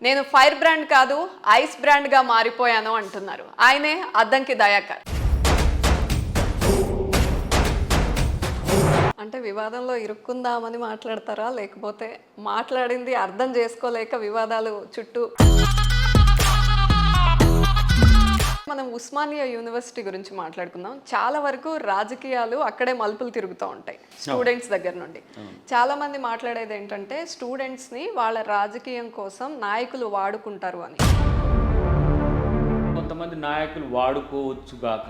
నేను fire brand కాదు ice బ్రాండ్గా మారిపోయాను అంటున్నారు. ఆయనే అద్దంకి దయాకర్. అంటే వివాదంలో ఇరుక్కుందామని మాట్లాడతారా, లేకపోతే మాట్లాడింది అర్థం చేసుకోలేక వివాదాలు చుట్టూ? మనం ఉస్మానియా యూనివర్సిటీ గురించి మాట్లాడుకుందాం. చాలా వరకు రాజకీయాలు అక్కడే మలుపులు తిరుగుతూ ఉంటాయి స్టూడెంట్స్ దగ్గర నుండి. చాలా మంది మాట్లాడేది ఏంటంటే స్టూడెంట్స్ని వాళ్ళ రాజకీయం కోసం నాయకులు వాడుకుంటారు అని. కొంతమంది నాయకులు వాడుకోవచ్చుగాక.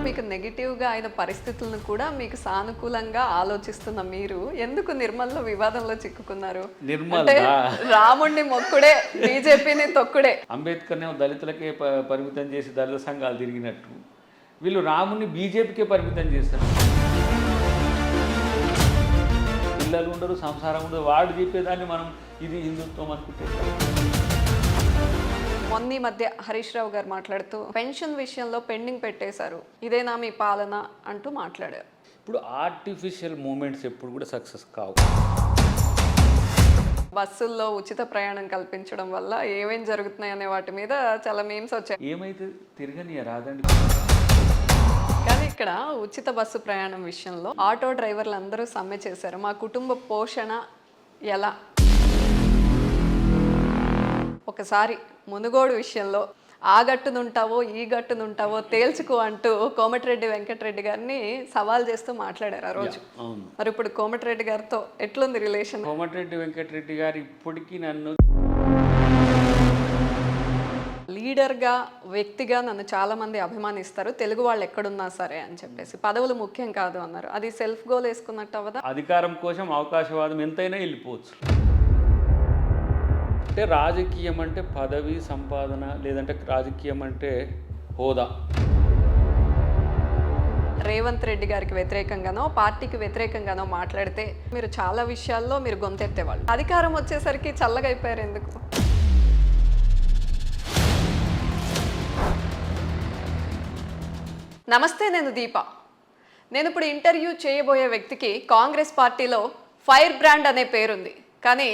మీకు నెగిటివ్గా అయిన పరిస్థితులను కూడా మీకు సానుకూలంగా ఆలోచిస్తున్న మీరు ఎందుకు నిర్మల్లో వివాదంలో చిక్కుకున్నారు? అంటే రాముడిని మొక్కుడే బీజేపీని తొక్కుడే. అంబేద్కర్నే దళితులకే పరిమితం చేసి దళిత సంఘాలు తిరిగినట్టు వీళ్ళు రాముడిని బీజేపీకే పరిమితం చేస్తారు. పిల్లలు ఉండరు, సంసారం ఉండదు. వాడు చెప్పేదాన్ని మనం ఇది హిందుత్వం అనుకుంటే. మొన్న మధ్య హరీష్ రావు గారు మాట్లాడుతూ పెన్షన్ విషయంలో పెండింగ్ పెట్టేశారు, ఇదేనా మీ పాలన అంటూ మాట్లాడారు. ఇప్పుడు ఆర్టిఫిషియల్ మూమెంట్స్ ఎప్పుడు కూడా సక్సెస్ కావు. బస్సుల్లో ఉచిత ప్రయాణం కల్పించడం వల్ల ఏమేం జరుగుతున్నాయి అనే వాటి మీద చాలా మీమ్స్ వచ్చాయి. ఏమైతే తిరగని రాదండి. కానీ ఇక్కడ ఉచిత బస్సు ప్రయాణం విషయంలో ఆటో డ్రైవర్లు అందరూ సమ్మె చేశారు. మా కుటుంబ పోషణ ఎలా? ఒకసారి మునుగోడు విషయంలో ఆ గట్టునుంటావో ఈ గట్టునుంటావో తేల్చుకో అంటూ కోమటిరెడ్డి వెంకటరెడ్డి గారిని సవాల్ చేస్తూ మాట్లాడారు ఆ రోజు. మరి ఇప్పుడు కోమటిరెడ్డి గారితో ఎట్లుంది రిలేషన్? కోమటిరెడ్డి వెంకటరెడ్డి గారు ఇప్పటికీ నన్ను లీడర్గా, వ్యక్తిగా నన్ను చాలా మంది అభిమానిస్తారు, తెలుగు వాళ్ళు ఎక్కడున్నా సరే అని చెప్పేసి. పదవులు ముఖ్యం కాదు అన్నారు. అది సెల్ఫ్ గోల్ వేసుకున్నట్టు అవదా? అధికారం కోసం అవకాశవాదం ఎంతైనా వెళ్ళిపోవచ్చు. అంటే రాజకీయం అంటే పదవి సంపాదన, లేదంటే రాజకీయం అంటే హోదా. రేవంత్ రెడ్డి గారికి వ్యతిరేకంగానో పార్టీకి వ్యతిరేకంగానో మాట్లాడితే మీరు చాలా విషయాల్లో మీరు గొంతెత్తేవాళ్ళు. అధికారం వచ్చేసరికి చల్లగా అయిపోయారు ఎందుకు? నమస్తే, నేను దీప. నేను ఇప్పుడు ఇంటర్వ్యూ చేయబోయే వ్యక్తికి కాంగ్రెస్ పార్టీలో ఫైర్ బ్రాండ్ అనే పేరుంది, కానీ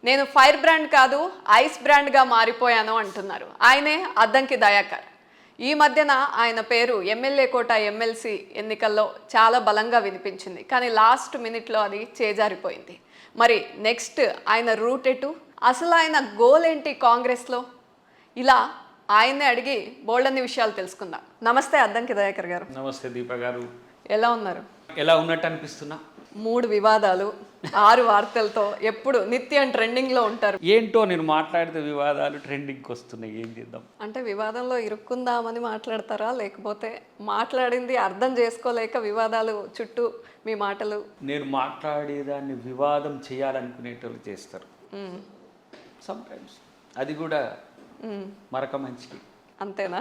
నేను ఫైర్ బ్రాండ్ కాదు ఐస్ బ్రాండ్గా మారిపోయాను అంటున్నారు. ఆయనే అద్దంకి దయాకర్. ఈ మధ్యన ఆయన పేరు ఎమ్మెల్యే కోట ఎమ్మెల్సీ ఎన్నికల్లో చాలా బలంగా వినిపించింది, కానీ లాస్ట్ మినిట్లో అది చేజారిపోయింది. మరి నెక్స్ట్ ఆయన రూట్ ఎటు? అసలు ఆయన గోల్ ఏంటి కాంగ్రెస్లో? ఇలా ఆయన్నే అడిగి బోల్డన్ని విషయాలు తెలుసుకుందాం. నమస్తే అద్దంకి దయాకర్ గారు. నమస్తే దీప గారు. ఎలా ఉన్నారు? ఎలా ఉన్నట్టు అనిపిస్తున్నా? 3 వివాదాలు, 6 వార్తలతో ఎప్పుడు నిత్యం ట్రెండింగ్లో ఉంటారు. ఏంటో నేను మాట్లాడితే వివాదాలు ట్రెండింగ్కి వస్తున్నాయి, ఏం చేద్దాం? అంటే వివాదంలో ఇరుక్కుందామని మాట్లాడతారా, లేకపోతే మాట్లాడింది అర్థం చేసుకోలేక వివాదాలు చుట్టూ మీ మాటలు? నేను మాట్లాడేదాన్ని వివాదం చేయాలనుకునేటోళ్ళు చేస్తారు సమ్టైమ్స్. అది కూడా మరొక మంచికి. అంతేనా?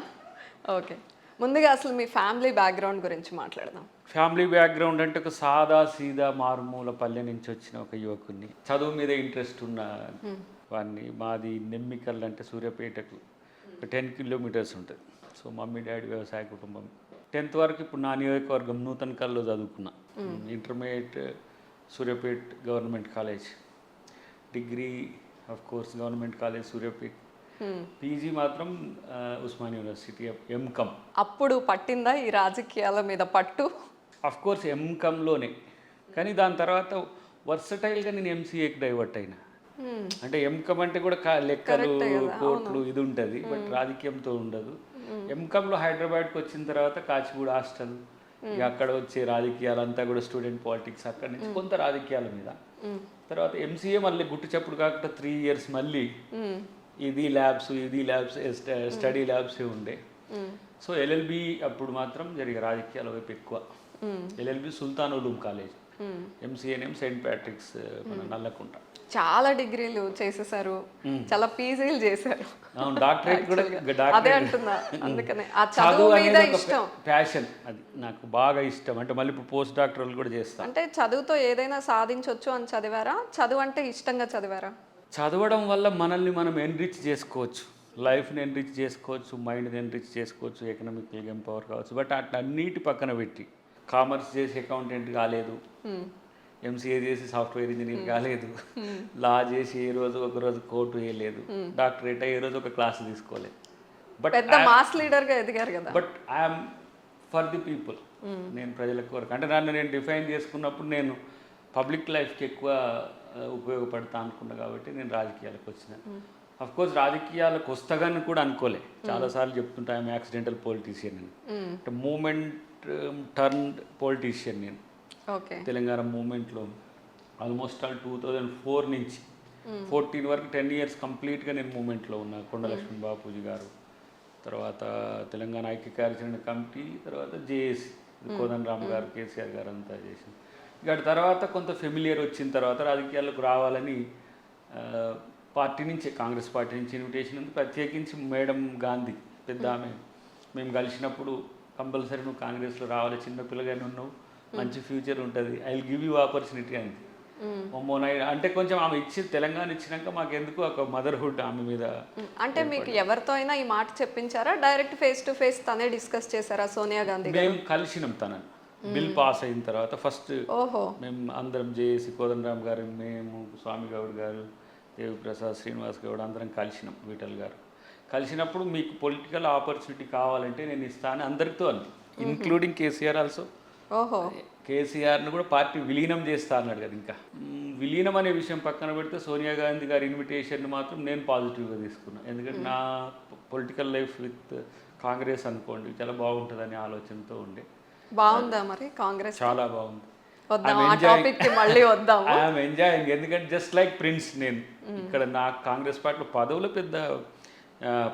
ఓకే, ముందుగా అసలు మీ ఫ్యామిలీ బ్యాక్గ్రౌండ్ గురించి మాట్లాడదాం. ఫ్యామిలీ బ్యాక్గ్రౌండ్ అంటే ఒక సాదా సీదా మారుమూల పల్లె నుంచి వచ్చిన ఒక యువకుడిని. చదువు మీద ఇంట్రెస్ట్ ఉన్న వాడిని. మాది నెమ్మికల్ అంటే సూర్యాపేటకు ఒక 10 కిలోమీటర్స్ ఉంటుంది. సో మమ్మీ డాడీ వ్యవసాయ కుటుంబం. 10th వరకు ఇప్పుడు నా నియోజకవర్గం నూతన్కల్లో చదువుకున్నా. Intermediate Suryapet government college, degree of course government college Suryapet, PG మాత్రం ఉస్మానియా యూనివర్సిటీ ఎంకమ్. అప్పుడు పట్టిందా ఈ రాజకీయాల మీద పట్టు? అఫ్ కోర్స్ ఎంకమ్లోనే, కానీ దాని తర్వాత వర్సటైల్గా నేను ఎంసీఏకి డైవర్ట్ అయినా. అంటే ఎంకమ్ అంటే కూడా లెక్కలు, కోట్లు ఇది ఉంటుంది, బట్ రాజకీయంతో ఉండదు. ఎంకమ్లో హైదరాబాద్కి వచ్చిన తర్వాత కాచిగూడ హాస్టల్, అక్కడ వచ్చే రాజకీయాలంతా కూడా స్టూడెంట్ పాలిటిక్స్, అక్కడి నుంచి కొంత రాజకీయాల మీద. తర్వాత ఎంసీఏ మళ్ళీ గుట్టు చప్పుడు కాకుండా 3 years మళ్ళీ ఇది ల్యాబ్స్ స్టడీ ల్యాబ్సే ఉండే. సో ఎల్ఎల్బి అప్పుడు మాత్రం జరిగే రాజకీయాల వైపు ఎక్కువ. ఎల్ఎల్బి సుల్తాన్ ఉలూమ్ కాలేజ్, ఎంసీఏనేం సెయింట్ ప్యాట్రిక్స్ మన నల్లకుంట. చాలా డిగ్రీలు చేసేసారు, చాలా పీజీలు చేశారు. డాక్టరేట్ కూడా. అదే అంటున్నా, అందుకనే ఆ చదువు మీద ఇష్టం, ప్యాషన్. అది నాకు బాగా ఇష్టం. అంటే మళ్ళీ ఇప్పుడు పోస్ట్ డాక్టరల్ కూడా చేస్తాను. అంటే చదువుతో ఏదైనా సాధించవచ్చు అని చదివారా? చదువు అంటే ఇష్టంగా చదివారా? చదవడం వల్ల మనల్ని మనం ఎన్రిచ్ చేసుకోవచ్చు, లైఫ్ని ఎన్రిచ్ చేసుకోవచ్చు, మైండ్ని ఎన్రిచ్ చేసుకోవచ్చు, ఎకనామికల్గా ఎంపవర్ కావచ్చు. బట్ అట్లా అన్నిటి పక్కన పెట్టి కామర్స్ చేసి అకౌంటెంట్ కాలేదు, ఎంసీఏ చేసి సాఫ్ట్వేర్ ఇంజనీర్ కాలేదు, లా చేసి ఏ రోజు ఒక రోజు కోర్టు వేయలేదు, డాక్టరేట్ ఏ రోజు ఒక క్లాస్ తీసుకోలేదు. బట్ పెద్ద మాస్ లీడర్గా ఎదిగారు కదా. But I'm for the people. నేను ప్రజల కొరకు, అంటే నన్ను నేను డిఫైన్ చేసుకున్నప్పుడు నేను పబ్లిక్ లైఫ్కి ఎక్కువ ఉపయోగపడతా అనుకున్నా కాబట్టి నేను రాజకీయాలకు వచ్చిన. అఫ్ కోర్స్ రాజకీయాలకు వస్తాగని కూడా అనుకోలే. చాలాసార్లు చెప్తుంటా ఐఎమ్ యాక్సిడెంటల్ పొలిటీషియన్ అని. అంటే మూమెంట్ టర్న్ పొలిటీషియన్ నేను. ఓకే. తెలంగాణ మూమెంట్లో ఆల్మోస్ట్ ఆల్ 2004 నుంచి 14 వరకు 10 years కంప్లీట్గా నేను మూమెంట్లో ఉన్నా. కొండ లక్ష్మణ్ బాపూజీ గారు, తర్వాత తెలంగాణ ఐక్య కార్యాచరణ కమిటీ, తర్వాత జేఏసీ కోదండరామ్ గారు, కేసీఆర్ గారు అంతా చేసింది. ఇక తర్వాత కొంత ఫెమిలియర్ వచ్చిన తర్వాత రాజకీయాలకు రావాలని పార్టీ నుంచి, కాంగ్రెస్ పార్టీ నుంచి ఇన్విటేషన్ ఉంది. ప్రత్యేకించి మేడం గాంధీ పెద్ద ఆమె, మేము కలిసినప్పుడు కంపల్సరీ నువ్వు కాంగ్రెస్లో రావాలి, చిన్న పిల్లగానే ఉన్నావు, మంచి ఫ్యూచర్ ఉంటుంది, I will give you opportunity అంది. అంటే కొంచెం ఆమె ఇచ్చి తెలంగాణ ఇచ్చినాక మాకెందుకు ఒక మదర్హుడ్ ఆమె మీద. అంటే మీకు ఎవరితో అయినా ఈ మాట చెప్పించారా, డైరెక్ట్ ఫేస్ టు ఫేస్ తనే డిస్కస్ చేశారా సోనియా గాంధీ? మేము కలిసినాం తనని. బిల్ పాస్ అయిన తర్వాత ఫస్ట్ మేము అందరం జేఏసీ, కోదండరామ్ గారు, మేము, స్వామి గౌడ్ గారు, దేవిప్రసాద్, శ్రీనివాస్ గౌడ్ అందరం కలిసినాం. విఠల్ గారు కలిసినప్పుడు మీకు పొలిటికల్ ఆపర్చునిటీ కావాలంటే నేను ఇస్తాను అందరితో అంది, ఇంక్లూడింగ్ కేసీఆర్ ఆల్సో. ఓహో. కేసీఆర్ను కూడా పార్టీ విలీనం చేస్తా అన్నాడు కదా. ఇంకా విలీనం అనే విషయం పక్కన పెడితే సోనియా గాంధీ గారి ఇన్విటేషన్ మాత్రం నేను పాజిటివ్గా తీసుకున్నాను. ఎందుకంటే నా పొలిటికల్ లైఫ్ విత్ కాంగ్రెస్ అనుకోండి చాలా బాగుంటుందనే ఆలోచనతో ఉండే. బాగుందా మరి కాంగ్రెస్? చాలా బాగుంది. I'm enjoying. ఎందుకంటే జస్ట్ లైక్ ప్రిన్స్ నేను ఇక్కడ నాకు కాంగ్రెస్ పార్టీలో పదవులు పెద్ద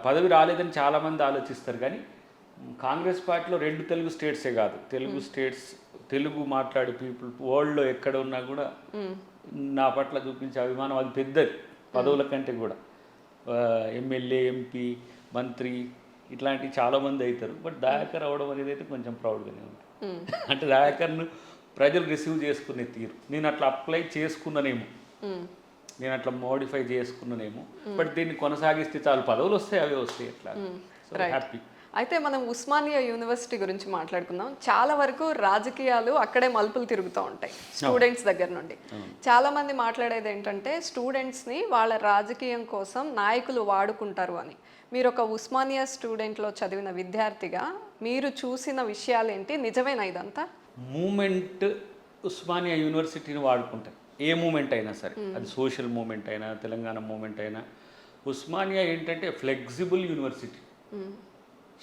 పదవి రాలేదని చాలామంది ఆలోచిస్తారు. కానీ కాంగ్రెస్ పార్టీలో 2 తెలుగు స్టేట్సే కాదు, తెలుగు స్టేట్స్, తెలుగు మాట్లాడే పీపుల్ వరల్డ్లో ఎక్కడ ఉన్నా కూడా నా పట్ల చూపించే అభిమానం అది పెద్దది పదవుల కంటే కూడా. ఎమ్మెల్యే, ఎంపీ, మంత్రి ఇట్లాంటివి చాలామంది అవుతారు. బట్ దయాకర్ అవడం అనేది అయితే కొంచెం ప్రౌడ్గానే ఉంది. అంటే దయాకర్ను ప్రజలు రిసీవ్ చేసుకునే తీరు నేను అట్లా అప్లై చేసుకున్నానేమో, నేను అట్లా మోడిఫై చేసుకున్నానేమో. బట్ దీన్ని కొనసాగిస్తే చాలు, పదవులు వస్తాయి, అవే వస్తాయి అట్లా. So happy. అయితే మనం ఉస్మానియా యూనివర్సిటీ గురించి మాట్లాడుకుందాం. చాలా వరకు రాజకీయాలు అక్కడే మలుపులు తిరుగుతూ ఉంటాయి స్టూడెంట్స్ దగ్గర నుండి. చాలా మంది మాట్లాడేది ఏంటంటే స్టూడెంట్స్ని వాళ్ళ రాజకీయం కోసం నాయకులు వాడుకుంటారు అని. మీరు ఒక ఉస్మానియా స్టూడెంట్లో చదివిన విద్యార్థిగా మీరు చూసిన విషయాలు ఏంటి? నిజమేనా ఇదంతా? మూమెంట్ ఉస్మానియా యూనివర్సిటీని వాడుకుంటాయి. ఏ మూమెంట్ అయినా సరే, అది సోషల్ మూమెంట్ అయినా, తెలంగాణ మూమెంట్ అయినా. ఉస్మానియా ఏంటంటే ఫ్లెక్సిబుల్ యూనివర్సిటీ.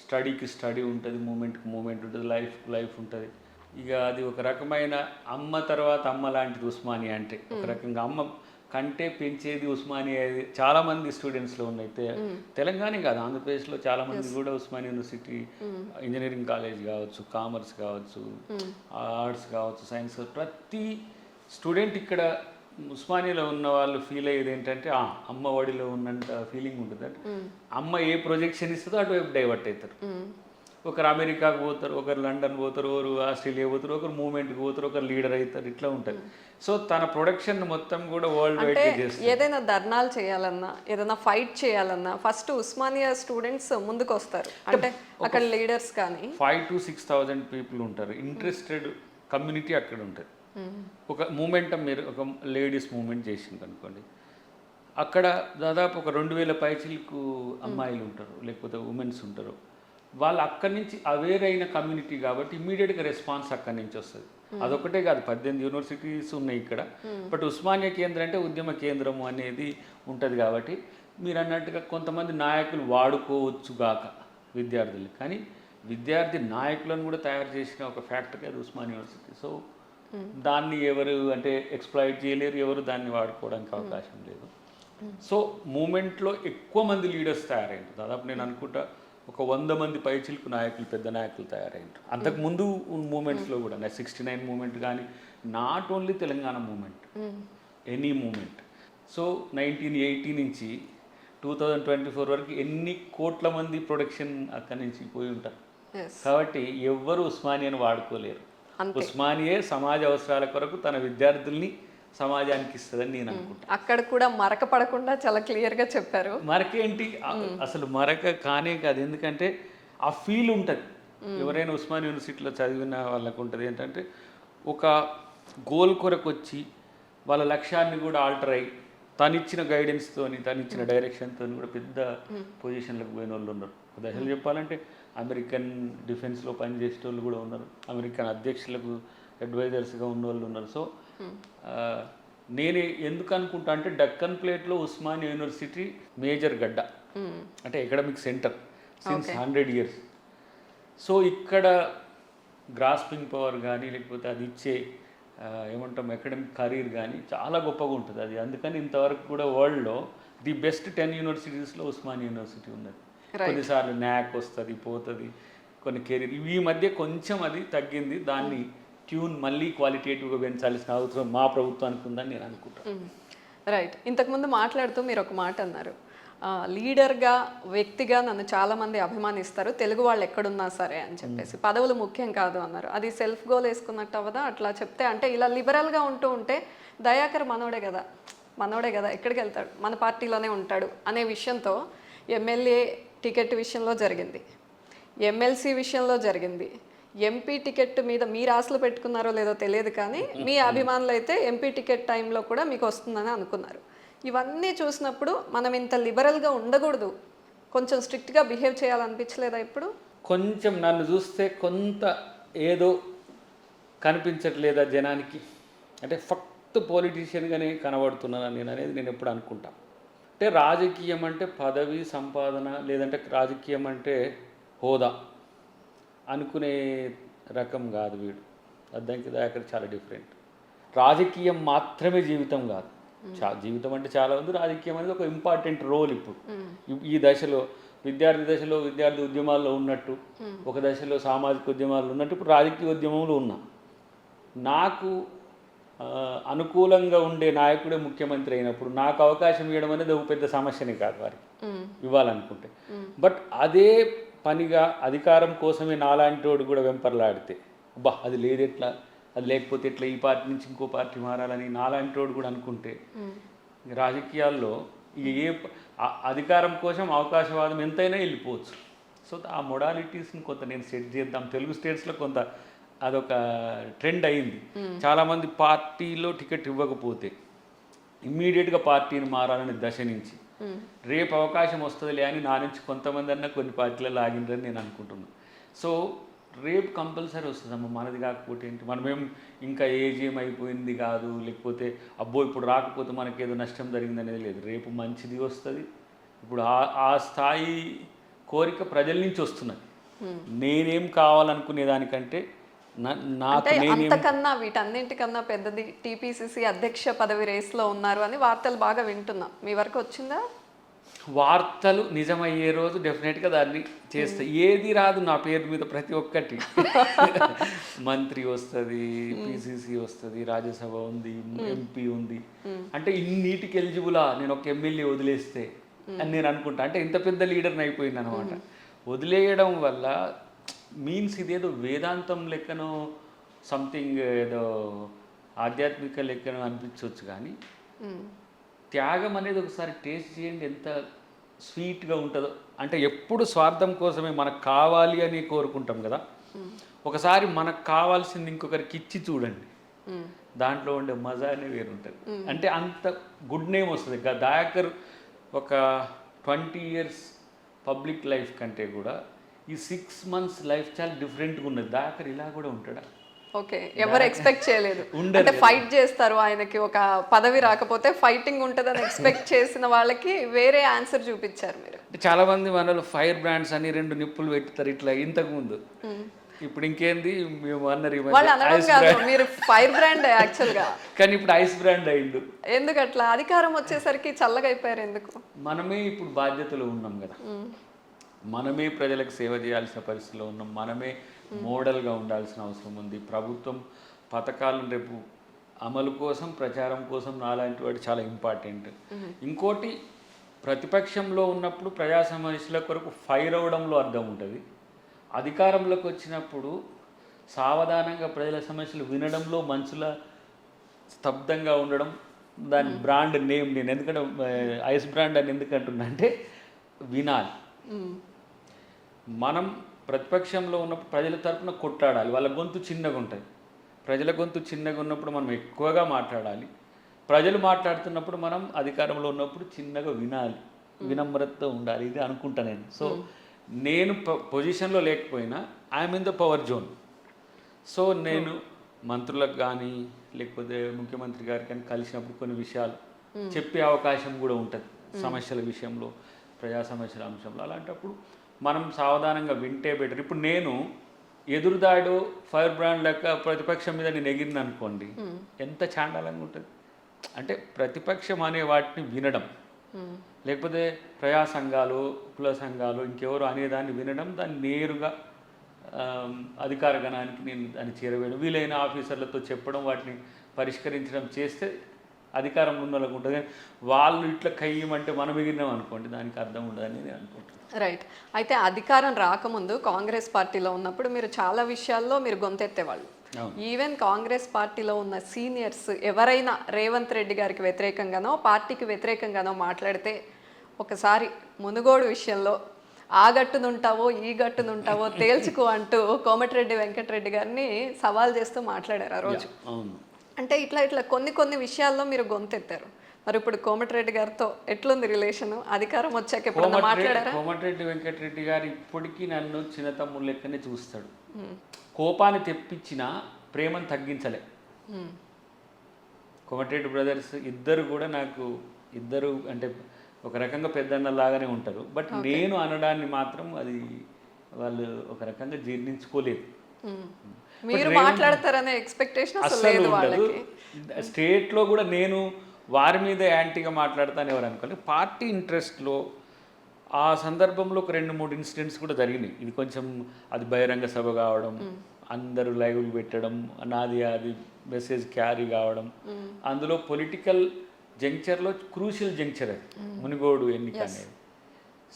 స్టడీకి స్టడీ ఉంటుంది, మూమెంట్కి మూమెంట్ ఉంటుంది, లైఫ్కి లైఫ్ ఉంటుంది. ఇక అది ఒక రకమైన అమ్మ తర్వాత అమ్మ లాంటిది ఉస్మానియా. అంటే ఒక రకంగా అమ్మ కంటే పెంచేది ఉస్మానియా. చాలామంది స్టూడెంట్స్లో ఉన్నాయి, తెలంగాణ కాదు ఆంధ్రప్రదేశ్లో చాలామంది కూడా ఉస్మానియా యూనివర్సిటీ ఇంజనీరింగ్ కాలేజ్ కావచ్చు, కామర్స్ కావచ్చు, ఆర్ట్స్ కావచ్చు, సైన్స్, ప్రతి స్టూడెంట్ ఇక్కడ ఉస్మానియాలో ఉన్న వాళ్ళు ఫీల్ అయ్యేది ఏంటంటే అమ్మ ఒడిలో ఉన్నంత ఫీలింగ్ ఉంటుంది. అంటే అమ్మ ఏ ప్రొజెక్షన్ ఇస్తుందో అటువైపు డైవర్ట్ అవుతారు. ఒకరు అమెరికాకు పోతారు, ఒకరు లండన్ పోతారు, ఒకరు ఆస్ట్రేలియా పోతారు, ఒకరు మూవ్మెంట్కి పోతారు, ఒకరు లీడర్ అవుతారు, ఇట్లా ఉంటుంది. సో తన ప్రొడక్షన్ మొత్తం కూడా వరల్డ్ వైడ్ చేస్తారు. ఏదైనా ధర్నాలు చేయాలన్నా, ఏదైనా ఫైట్ చేయాలన్నా ఫస్ట్ ఉస్మానియా స్టూడెంట్స్ ముందుకు వస్తారు. అంటే అక్కడ లీడర్స్ కానీ 5,000 to 6,000 పీపుల్ ఉంటారు. ఇంట్రెస్టెడ్ కమ్యూనిటీ అక్కడ ఉంటుంది. ఒక మూమెంట్ మీరు ఒక లేడీస్ మూమెంట్ చేసింది అనుకోండి, అక్కడ దాదాపు ఒక 2,000 పైచిలకు అమ్మాయిలు ఉంటారు, లేకపోతే ఉమెన్స్ ఉంటారు. వాళ్ళు అక్కడి నుంచి అవేర్ అయిన కమ్యూనిటీ కాబట్టి ఇమ్మీడియట్గా రెస్పాన్స్ అక్కడి నుంచి వస్తుంది. అదొకటే కాదు, 18 యూనివర్సిటీస్ ఉన్నాయి ఇక్కడ. బట్ ఉస్మానియా కేంద్రం అంటే ఉద్యమ కేంద్రం అనేది ఉంటుంది కాబట్టి మీరు అన్నట్టుగా కొంతమంది నాయకులు వాడుకోవచ్చు గాక విద్యార్థులు, కానీ విద్యార్థి నాయకులను కూడా తయారు చేసిన ఒక ఫ్యాక్టరీ అది ఉస్మానియా యూనివర్సిటీ. సో దాన్ని ఎవరు అంటే ఎక్స్ప్లాయిట్ చేయలేరు, ఎవరు దాన్ని వాడుకోవడానికి అవకాశం లేదు. సో మూమెంట్లో ఎక్కువ మంది లీడర్స్ తయారైంటారు. దాదాపు నేను అనుకుంటా ఒక 100 మంది పైచిలకు నాయకులు, పెద్ద నాయకులు తయారైంటారు. అంతకుముందు మూమెంట్స్లో కూడా 69 మూమెంట్ కానీ, not only Telangana movement, any movement. So 1980 నుంచి 2024 వరకు ఎన్ని కోట్ల మంది ప్రొడక్షన్ అక్కడి నుంచి పోయి ఉంటారు. కాబట్టి ఎవ్వరు ఉస్మానియాను వాడుకోలేరు. ఉస్మానియా సమాజ అవసరాల కొరకు తన విద్యార్థుల్ని సమాజానికి ఇస్తుందని నేను అనుకుంటాను. అక్కడ కూడా మరక పడకుండా చాలా క్లియర్గా చెప్పారు. మరకేంటి అసలు మరక కానే కాదు, ఎందుకంటే ఆ ఫీల్ ఉంటుంది. ఎవరైనా ఉస్మానియా యూనివర్సిటీలో చదివిన వాళ్ళకు ఉంటుంది ఏంటంటే ఒక గోల్ కొరకు వచ్చి వాళ్ళ లక్ష్యాన్ని కూడా ఆల్టర్ అయ్యి తనిచ్చిన గైడెన్స్తోని తనిచ్చిన డైరెక్షన్తో కూడా పెద్ద పొజిషన్లకు పోయిన వాళ్ళు ఉన్నారు. దశలు చెప్పాలంటే అమెరికన్ డిఫెన్స్లో పనిచేసే వాళ్ళు కూడా ఉన్నారు, అమెరికన్ అధ్యక్షులకు అడ్వైజర్స్గా ఉన్న వాళ్ళు ఉన్నారు. సో నేను ఎందుకు అనుకుంటా అంటే డక్కన్ ప్లేట్లో ఉస్మానియా యూనివర్సిటీ మేజర్ గడ్డ, అంటే academic centre since 100 years. So ఇక్కడ గ్రాస్పింగ్ పవర్ కానీ లేకపోతే అది ఇచ్చే ఏమంటాం అకాడమిక్ కెరీర్ కానీ చాలా గొప్పగా ఉంటుంది అది. అందుకని ఇంతవరకు కూడా వరల్డ్లో ది బెస్ట్ 10 యూనివర్సిటీస్లో ఉస్మానియా యూనివర్సిటీ ఉన్నది. కొన్నిసార్లు న్యాక్ వస్తుంది పోతుంది కొన్ని కెరీర్, ఈ మధ్య కొంచెం అది తగ్గింది. దాన్ని ట్యూన్ మళ్ళీ క్వాలిటేటివ్గా పెంచాల్సిన అవసరం మా ప్రభుత్వానికి ఉందని నేను అనుకుంటాను. రైట్. ఇంతకుముందు మాట్లాడుతూ మీరు ఒక మాట అన్నారు, లీడర్గా వ్యక్తిగా నన్ను చాలామంది అభిమానిస్తారు, తెలుగు వాళ్ళు ఎక్కడున్నా సరే అని చెప్పేసి, పదవులు ముఖ్యం కాదు అన్నారు. అది సెల్ఫ్ గోల్ వేసుకున్నట్టు అవ్వదా అట్లా చెప్తే? అంటే ఇలా లిబరల్గా ఉంటూ ఉంటే దయాకర్ మనోడే కదా ఎక్కడికి వెళ్తాడు, మన పార్టీలోనే ఉంటాడు అనే విషయంతో ఎమ్మెల్యే టికెట్ విషయంలో జరిగింది, ఎమ్మెల్సీ విషయంలో జరిగింది, ఎంపీ టికెట్ మీద మీరు ఆశలు పెట్టుకున్నారో లేదో తెలియదు కానీ మీ అభిమానులు అయితే ఎంపీ టికెట్ టైంలో కూడా మీకు వస్తుందని అనుకున్నారు. ఇవన్నీ చూసినప్పుడు మనం ఇంత లిబరల్గా ఉండకూడదు, కొంచెం స్ట్రిక్ట్గా బిహేవ్ చేయాలనిపించలేదా ఇప్పుడు? కొంచెం నన్ను చూస్తే కొంత ఏదో కనిపించట్లేదా జనానికి, అంటే ఫక్త్ పొలిటీషియన్గానే కనబడుతున్నాను నేను అనేది నేను ఎప్పుడు అనుకుంటా. అంటే రాజకీయం అంటే పదవి సంపాదన, లేదంటే రాజకీయం అంటే హోదా అనుకునే రకం కాదు వీడు. అద్దంకి దయాకర్ చాలా డిఫరెంట్. రాజకీయం మాత్రమే జీవితం కాదు, జీవితం అంటే చాలా ఉంది, రాజకీయం అనేది ఒక ఇంపార్టెంట్ రోల్. ఇప్పుడు ఈ దశలో విద్యార్థి ఉద్యమాల్లో ఉన్నట్టు, ఒక దశలో సామాజిక ఉద్యమాల్లో ఉన్నట్టు ఇప్పుడు రాజకీయ ఉద్యమంలో ఉన్నా. నాకు అనుకూలంగా ఉండే నాయకుడే ముఖ్యమంత్రి అయినప్పుడు నాకు అవకాశం ఇవ్వడం అనేది ఒక పెద్ద సమస్యనే కాదు వారికి ఇవ్వాలనుకుంటే. బట్ అదే పనిగా అధికారం కోసమే నాలాంటి వాడు కూడా వెంపర్లాడితే అది లేదెట్లా, అది లేకపోతే ఎట్లా, ఈ పార్టీ నుంచి ఇంకో పార్టీ మారాలని నాలాంటి వాడు కూడా అనుకుంటే రాజకీయాల్లో ఏ అధికారం కోసం అవకాశవాదం ఎంతైనా వెళ్ళిపోవచ్చు. సో ఆ మొడాలిటీస్ని కొంత నేను సెట్ చేద్దాం. తెలుగు స్టేట్స్లో కొంత అదొక ట్రెండ్ అయింది. చాలామంది పార్టీలో టికెట్ ఇవ్వకపోతే ఇమ్మీడియట్గా పార్టీని మారాలనే దశ నుంచి రేపు అవకాశం వస్తుందిలే అని నా నుంచి కొంతమంది అన్న కొన్ని పార్టీలలో ఆగిందని నేను అనుకుంటున్నాను. సో రేపు కంపల్సరీ వస్తుందమ్మా, మనది కాకపోతే ఏంటి, మనమేం ఇంకా ఏజీఎం అయిపోయింది కాదు, లేకపోతే అబ్బో ఇప్పుడు రాకపోతే మనకేదో నష్టం జరిగింది అనేది లేదు. రేపు మంచిది వస్తుంది. ఇప్పుడు ఆ స్థాయి కోరిక ప్రజల నుంచి వస్తున్నది. నేనేం కావాలనుకునే దానికంటే అంతకన్నా వీటన్నింటికన్నా పెద్దది టీపీసీసీ అధ్యక్ష పదవి రేస్లో ఉన్నారు అని వార్తలు బాగా వింటున్నాం. మీ వరకు వచ్చిందా? వార్తలు నిజమయ్యే రోజు డెఫినెట్గా దాన్ని చేస్తాయి. ఏది రాదు నా పేరు మీద, ప్రతి ఒక్కటి మంత్రి వస్తుంది, పిసిసి వస్తుంది, రాజ్యసభ ఉంది, ఎంపీ ఉంది. అంటే ఇన్నిటికి ఎలిజిబులా నేను ఒక ఎమ్మెల్యే వదిలేస్తే అని నేను అనుకుంటా. అంటే ఇంత పెద్ద లీడర్ని అయిపోయింది అనమాట. వదిలేయడం వల్ల మీన్స్ ఇదేదో వేదాంతం లెక్కనో సంథింగ్ ఏదో ఆధ్యాత్మిక లెక్కనో అనిపించవచ్చు, కానీ త్యాగం అనేది ఒకసారి టేస్ట్ చేయండి ఎంత స్వీట్గా ఉంటుందో. అంటే ఎప్పుడు స్వార్థం కోసమే మనకు కావాలి అని కోరుకుంటాం కదా, ఒకసారి మనకు కావాల్సింది ఇంకొకరికి ఇచ్చి చూడండి, దాంట్లో ఉండే మజానే వేరుంటుంది. అంటే అంత గుడ్ నేమ్ వస్తుంది. దయాకర్ ఒక 20 years పబ్లిక్ లైఫ్ కంటే కూడా ఈ 6 months లైఫ్ చాలా డిఫరెంట్గా ఉన్నది. దయాకర్ ఇలా కూడా ఉంటాడా? ఓకే, ఎవరు ఎక్స్పెక్ట్ చేయలేదు. అంటే ఫైట్ చేస్తారు, ఆయనకి ఒక పదవి రాకపోతే ఫైటింగ్ ఉంటుందని ఎక్స్పెక్ట్ చేసిన వాళ్ళకి వేరే ఆన్సర్ చూపించారు మీరు. చాలా మంది మనలో ఫైర్ బ్రాండ్స్ అని 2 నిప్పులు పెడతారు ఇట్లా ఇంతకు ముందు. ఇప్పుడు ఇంకేంది మేము అన్నారు మీరు ఫైర్ బ్రాండ్ యాక్చువల్గా, కానీ ఇప్పుడు ఐస్ బ్రాండ్ అయిండు. ఎందుకు అట్లా? అధికారం వచ్చేసరికి చల్లగా అయిపోయారు ఎందుకు? మనమే ఇప్పుడు బాధ్యతలో ఉన్నాం కదా, మనమే ప్రజలకు సేవ చేయాల్సిన పరిస్థితిలో ఉన్నాం, మనమే మోడల్గా ఉండాల్సిన అవసరం ఉంది. ప్రభుత్వం పథకాలను రేపు అమలు కోసం ప్రచారం కోసం నాలాంటి వాడు చాలా ఇంపార్టెంట్. ఇంకోటి, ప్రతిపక్షంలో ఉన్నప్పుడు ప్రజా సమస్యల కొరకు ఫైర్ అవ్వడంలో అర్థం ఉంటుంది, అధికారంలోకి వచ్చినప్పుడు సావధానంగా ప్రజల సమస్యలు వినడంలో మనుషుల స్తబ్దంగా ఉండడం. దాని బ్రాండ్ నేమ్ నేను ఎందుకంటే ఐస్ బ్రాండ్ అని ఎందుకంటున్నా అంటే వినాలి. మనం ప్రతిపక్షంలో ఉన్నప్పుడు ప్రజల తరపున కొట్లాడాలి, వాళ్ళ గొంతు చిన్నగా ఉంటుంది. ప్రజల గొంతు చిన్నగా ఉన్నప్పుడు మనం ఎక్కువగా మాట్లాడాలి, ప్రజలు మాట్లాడుతున్నప్పుడు మనం అధికారంలో ఉన్నప్పుడు చిన్నగా వినాలి, వినమ్రతతో ఉండాలి, ఇది అనుకుంటా నేను. సో నేను పొజిషన్లో లేకపోయినా I'm in the power zone. So నేను మంత్రులకు కానీ లేకపోతే ముఖ్యమంత్రి గారికి కానీ కలిసినప్పుడు కొన్ని విషయాలు చెప్పే అవకాశం కూడా ఉంటుంది, సమస్యల విషయంలో, ప్రజా సమస్యల అంశంలో. అలాంటప్పుడు మనం సావధానంగా వింటే బెటర్. ఇప్పుడు నేను ఎదురుదాడు ఫైర్ బ్రాండ్ లెక్క ప్రతిపక్షం మీద నేను ఎగిరిన అనుకోండి, ఎంత చాండాలంగా ఉంటుంది. అంటే ప్రతిపక్షం అనే వాటిని వినడం, లేకపోతే ప్రజా సంఘాలు, కుల సంఘాలు, ఇంకెవరు అనేదాన్ని వినడం, దాన్ని నేరుగా అధికార గణానికి నేను దాన్ని చేరవేయడం, వీలైన ఆఫీసర్లతో చెప్పడం, వాటిని పరిష్కరించడం చేస్తే అధికారం ఉన్న వాళ్ళకు ఉంటుంది. కానీ వాళ్ళు ఇట్లా కయ్యమంటే మనం ఎగిరినాం అనుకోండి, దానికి అర్థం ఉండదని నేను అనుకుంటున్నాను. రైట్. అయితే అధికారం రాకముందు కాంగ్రెస్ పార్టీలో ఉన్నప్పుడు మీరు చాలా విషయాల్లో మీరు గొంతెత్తేవాళ్ళు. ఈవెన్ కాంగ్రెస్ పార్టీలో ఉన్న సీనియర్స్ ఎవరైనా రేవంత్ రెడ్డి గారికి వ్యతిరేకంగానో పార్టీకి వ్యతిరేకంగానో మాట్లాడితే ఒకసారి మునుగోడు విషయంలో ఆ గట్టునుంటావో ఈ గట్టునుంటావో తేల్చుకో అంటూ కోమటిరెడ్డి వెంకటరెడ్డి గారిని సవాల్ చేస్తూ మాట్లాడారు ఆ రోజు. అంటే ఇట్లా కొన్ని విషయాల్లో మీరు గొంతెత్తారు. మరి ఇప్పుడు కోమటిరెడ్డి గారితో ఎట్లుంది రిలేషన్? అధికారం వచ్చాక ఎప్పుడన్నా మాట్లాడారా? కోమటిరెడ్డి వెంకటరెడ్డి గారు ఇప్పటికీ నన్ను చిన్న తమ్ముడు లెక్కనే చూస్తాడు. కోపాన్ని తెప్పించిన ప్రేమను తగ్గించలే. కోమటిరెడ్డి బ్రదర్స్ ఇద్దరు కూడా నాకు ఇద్దరు అంటే ఒక రకంగా పెద్దన్న లాగానే ఉంటారు. బట్ నేను అనడాన్ని మాత్రం అది వాళ్ళు ఒక రకంగా జీర్ణించుకోలేదు. మీరు మాట్లాడతారనే ఎక్స్పెక్టేషన్ అసలు లేదు వాళ్ళకి. స్టేట్లో కూడా నేను వారి మీద యాంటీగా మాట్లాడతాను ఎవరు అనుకోవాలి. పార్టీ ఇంట్రెస్ట్లో ఆ సందర్భంలో ఒక 2-3 ఇన్సిడెంట్స్ కూడా జరిగినాయి. ఇది కొంచెం అది బహిరంగ సభ కావడం, అందరూ లైవ్లు పెట్టడం, నాది అది మెసేజ్ క్యారీ కావడం, అందులో పొలిటికల్ జంక్చర్లో క్రూషియల్ జంక్చర్ అది మునుగోడు ఎన్నిక అనేది.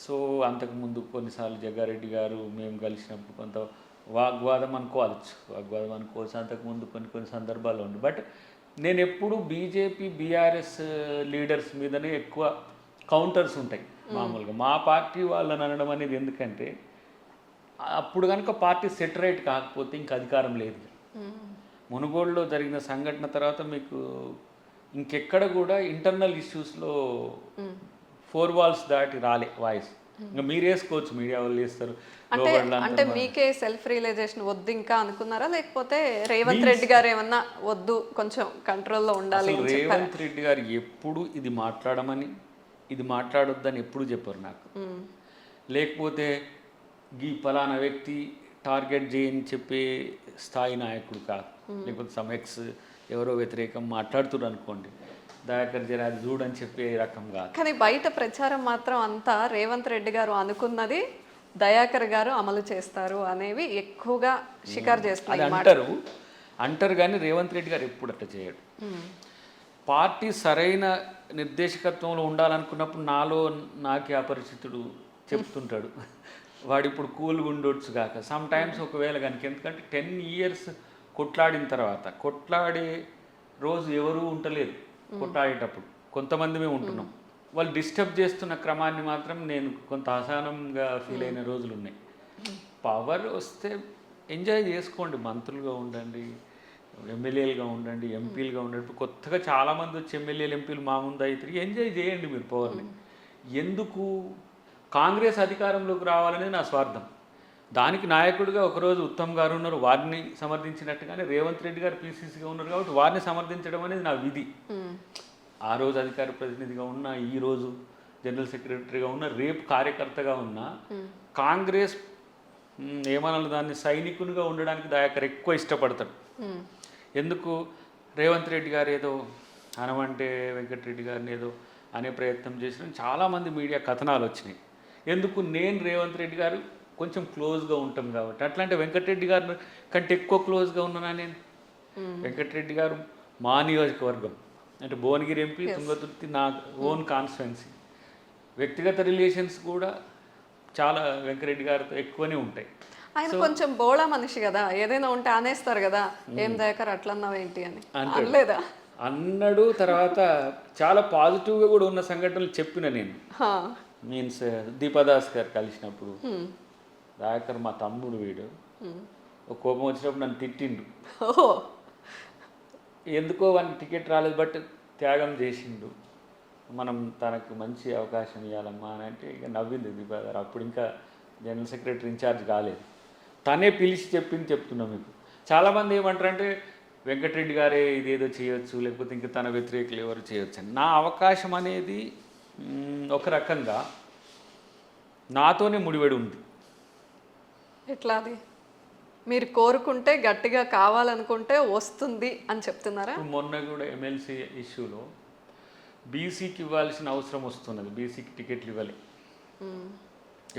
సో అంతకుముందు కొన్నిసార్లు జగ్గారెడ్డి గారు మేము కలిసినప్పుడు కొంత వాగ్వాదం అనుకోవచ్చు. అంతకుముందు కొన్ని సందర్భాల్లో ఉంది. బట్ నేను ఎప్పుడు బీజేపీ బీఆర్ఎస్ లీడర్స్ మీదనే ఎక్కువ కౌంటర్స్ ఉంటాయి మామూలుగా. మా పార్టీ వాళ్ళని అనడం అనేది ఎందుకంటే అప్పుడు కనుక పార్టీ సెటరేట్ కాకపోతే ఇంకా అధికారం లేదు. మునుగోడులో జరిగిన సంఘటన తర్వాత మీకు ఇంకెక్కడ కూడా ఇంటర్నల్ ఇష్యూస్లో 4 walls దాటి రాలే వాయిస్. ఇంకా మీరు వేసుకోవచ్చు, మీడియా వాళ్ళు వేస్తారు. అంటే మీకే సెల్ఫ్ రియలైజేషన్ వద్దు ఇంకా అనుకున్నారా, లేకపోతే రేవంత్ రెడ్డి గారు ఏమన్నా వద్దు కొంచెం కంట్రోల్లో ఉండాలి? రేవంత్ రెడ్డి గారు ఎప్పుడు ఇది మాట్లాడమని ఇది మాట్లాడొద్దని ఎప్పుడు చెప్పారు నాకు. లేకపోతే ఈ ఫలానా వ్యక్తి టార్గెట్ చేయని చెప్పే స్థాయి నాయకుడు కాదు. లేకపోతే సమెక్స్ ఎవరో వ్యతిరేకం మాట్లాడుతున్నారు అనుకోండి, దయాకర్ జర అది చూడని చెప్పే రకం కాదు. కానీ బయట ప్రచారం మాత్రం అంతా రేవంత్ రెడ్డి గారు అనుకున్నది దయాకర్ గారు అమలు చేస్తారు అనేవి ఎక్కువగా షికారు చేస్తారు. అంటారు కానీ రేవంత్ రెడ్డి గారు ఎప్పుడు అట్లా చేయడు. పార్టీ సరైన నిర్దేశకత్వంలో ఉండాలనుకున్నప్పుడు నాకే అపరిచితుడు చెప్తుంటాడు, వాడు ఇప్పుడు కూల్గా ఉండొచ్చు కాక సమ్ టైమ్స్ ఒకవేళ కనుక. ఎందుకంటే 10 years కొట్లాడిన తర్వాత కొట్లాడే రోజు ఎవరూ ఉండలేదు. కొట్లాడేటప్పుడు కొంతమంది ఉంటున్నాం, వాళ్ళు డిస్టర్బ్ చేస్తున్న క్రమాన్ని మాత్రం నేను కొంత అసహనంగా ఫీల్ అయిన రోజులు ఉన్నాయి. పవర్ వస్తే ఎంజాయ్ చేసుకోండి, మంత్రులుగా ఉండండి, ఎమ్మెల్యేలుగా ఉండండి, ఎంపీలుగా ఉండండి. ఇప్పుడు కొత్తగా చాలామంది వచ్చి ఎమ్మెల్యేలు ఎంపీలు మా ముందు అయితే ఎంజాయ్ చేయండి మీరు పవర్ని. ఎందుకు కాంగ్రెస్ అధికారంలోకి రావాలనే నా స్వార్థం. దానికి నాయకుడిగా ఒకరోజు ఉత్తమ్ గారు ఉన్నారు, వారిని సమర్థించినట్టుగానే రేవంత్ రెడ్డి గారు పీసీసీగా ఉన్నారు కాబట్టి వారిని సమర్థించడం అనేది నా విధి. ఆ రోజు అధికార ప్రతినిధిగా ఉన్నా, ఈ రోజు జనరల్ సెక్రటరీగా ఉన్నా, రేపు కార్యకర్తగా ఉన్నా, కాంగ్రెస్ ఏమనాలి దాన్ని సైనికునిగా ఉండడానికి దయాకర్ ఎక్కువ ఇష్టపడతాడు. ఎందుకు రేవంత్ రెడ్డి గారు ఏదో అనమంటే వెంకటరెడ్డి గారిని ఏదో అనే ప్రయత్నం చేసిన చాలామంది మీడియా కథనాలు వచ్చినాయి. ఎందుకు నేను రేవంత్ రెడ్డి గారు కొంచెం క్లోజ్గా ఉంటాం కాబట్టి. అట్లాంటి వెంకటరెడ్డి గారి కంటే ఎక్కువ క్లోజ్గా ఉన్నానా నేను? వెంకటరెడ్డి గారు మా నియోజకవర్గం అంటే భువనగిరి ఎంపీ, తుంగతుర్తి నా ఓన్ కాన్స్టిట్యున్సీ. వ్యక్తిగత రిలేషన్స్ కూడా చాలా వెంకటరెడ్డి గారితో ఎక్కువనే ఉంటాయి. ఆయన కొంచెం బోళా మనిషి కదా, ఏదైనా ఉంటే అనేస్తారు కదా, ఏం దయాకర్ అట్లా అన్నావు ఏంటి అని అనలేదా? అన్నాడు. తర్వాత చాలా పాజిటివ్గా కూడా ఉన్న సంఘటనలు చెప్పిన నేను. మీన్స్ దీపాదాస్ గారు కలిసినప్పుడు దయాకర్ మా తమ్ముడు, వీడు ఒక కోపం వచ్చినప్పుడు నన్ను తిట్టిండు. ఎందుకో వానికి టికెట్ రాలేదు, బట్ త్యాగం చేసిండు, మనం తనకు మంచి అవకాశం ఇవ్వాలమ్మా అని అంటే ఇక నవ్వింది దీపా గారు. అప్పుడు ఇంకా జనరల్ సెక్రటరీ ఇన్ఛార్జ్ కాలేదు, తనే పిలిచి చెప్తున్నాం మీకు. చాలామంది ఏమంటారంటే వెంకటరెడ్డి గారే ఇదేదో చేయొచ్చు, లేకపోతే ఇంకా తన వ్యతిరేకులు ఎవరు చేయొచ్చు అని. నా అవకాశం అనేది ఒక రకంగా నాతోనే ముడిపడి ఉంది. ఎట్లా అది? మీరు కోరుకుంటే గట్టిగా కావాలనుకుంటే వస్తుంది అని చెప్తున్నారా? మొన్న కూడా ఎమ్మెల్సీ ఇష్యూలో బీసీకి ఇవ్వాల్సిన అవసరం వస్తున్నది, బీసీకి టికెట్లు ఇవ్వాలి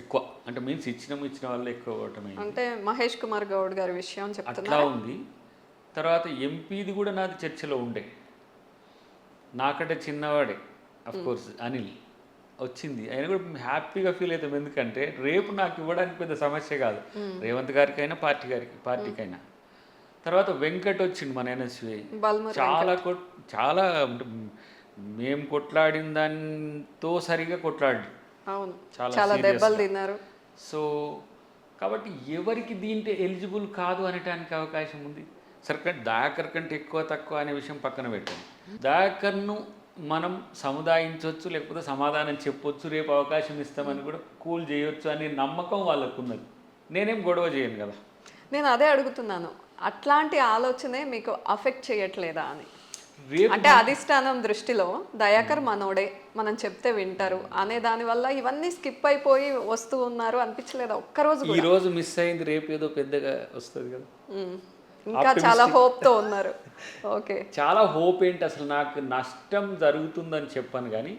ఎక్కువ, అంటే మీన్స్ ఇచ్చిన వాళ్ళు ఎక్కువ ఓటమి అంటే మహేష్ కుమార్ గౌడ్ గారి విషయం చెప్తున్నా అట్లా ఉంది. తర్వాత ఎంపీది కూడా నాది చర్చలో ఉండే, నాకంటే చిన్నవాడే కోర్స్ అనిల్ వచ్చింది, ఆయన కూడా హ్యాపీగా ఫీల్ అవుతాం. ఎందుకంటే రేపు నాకు ఇవ్వడానికి పెద్ద సమస్య కాదు, రేవంత్ గారికైనా పార్టీకైనా. తర్వాత వెంకట్ వచ్చింది మన ఎన్ఎస్వి, చాలా మేము కొట్లాడిన దాంతో సరిగా కొట్లాడి చాలా దెబ్బలు తిన్నారు. సో కాబట్టి ఎవరికి దీంట్లో ఎలిజిబుల్ కాదు అనటానికి అవకాశం ఉంది. సరే దయాకర్ కంటే ఎక్కువ తక్కువ అనే విషయం పక్కన పెట్టండి, దయాకర్ను మనం సముదాయించవచ్చు, లేకపోతే సమాధానం చెప్పొచ్చు, రేపు అవకాశం ఇస్తామని కూడా కూల్ చేయొచ్చు అనే నమ్మకం వాళ్ళకు ఉన్నది. నేనేం గొడవ చేయను కదా. నేను అదే అడుగుతున్నాను, అట్లాంటి ఆలోచనే మీకు అఫెక్ట్ చేయట్లేదా అని. అంటే అధిష్టానం దృష్టిలో దయాకర్ మనోడే, మనం చెప్తే వింటారు అనే దానివల్ల ఇవన్నీ స్కిప్ అయిపోయి వస్తూ ఉన్నారు అనిపించలేదా ఒక్కరోజు? ఈ రోజు మిస్ అయింది, రేపు ఏదో పెద్దగా వస్తుంది కదా. ఇంకా చాలా హోప్ తో ఉన్నారు. ఓకే, చాలా హోప్. ఏంటి అసలు నాకు నష్టం జరుగుతుందని చెప్పాను, కానీ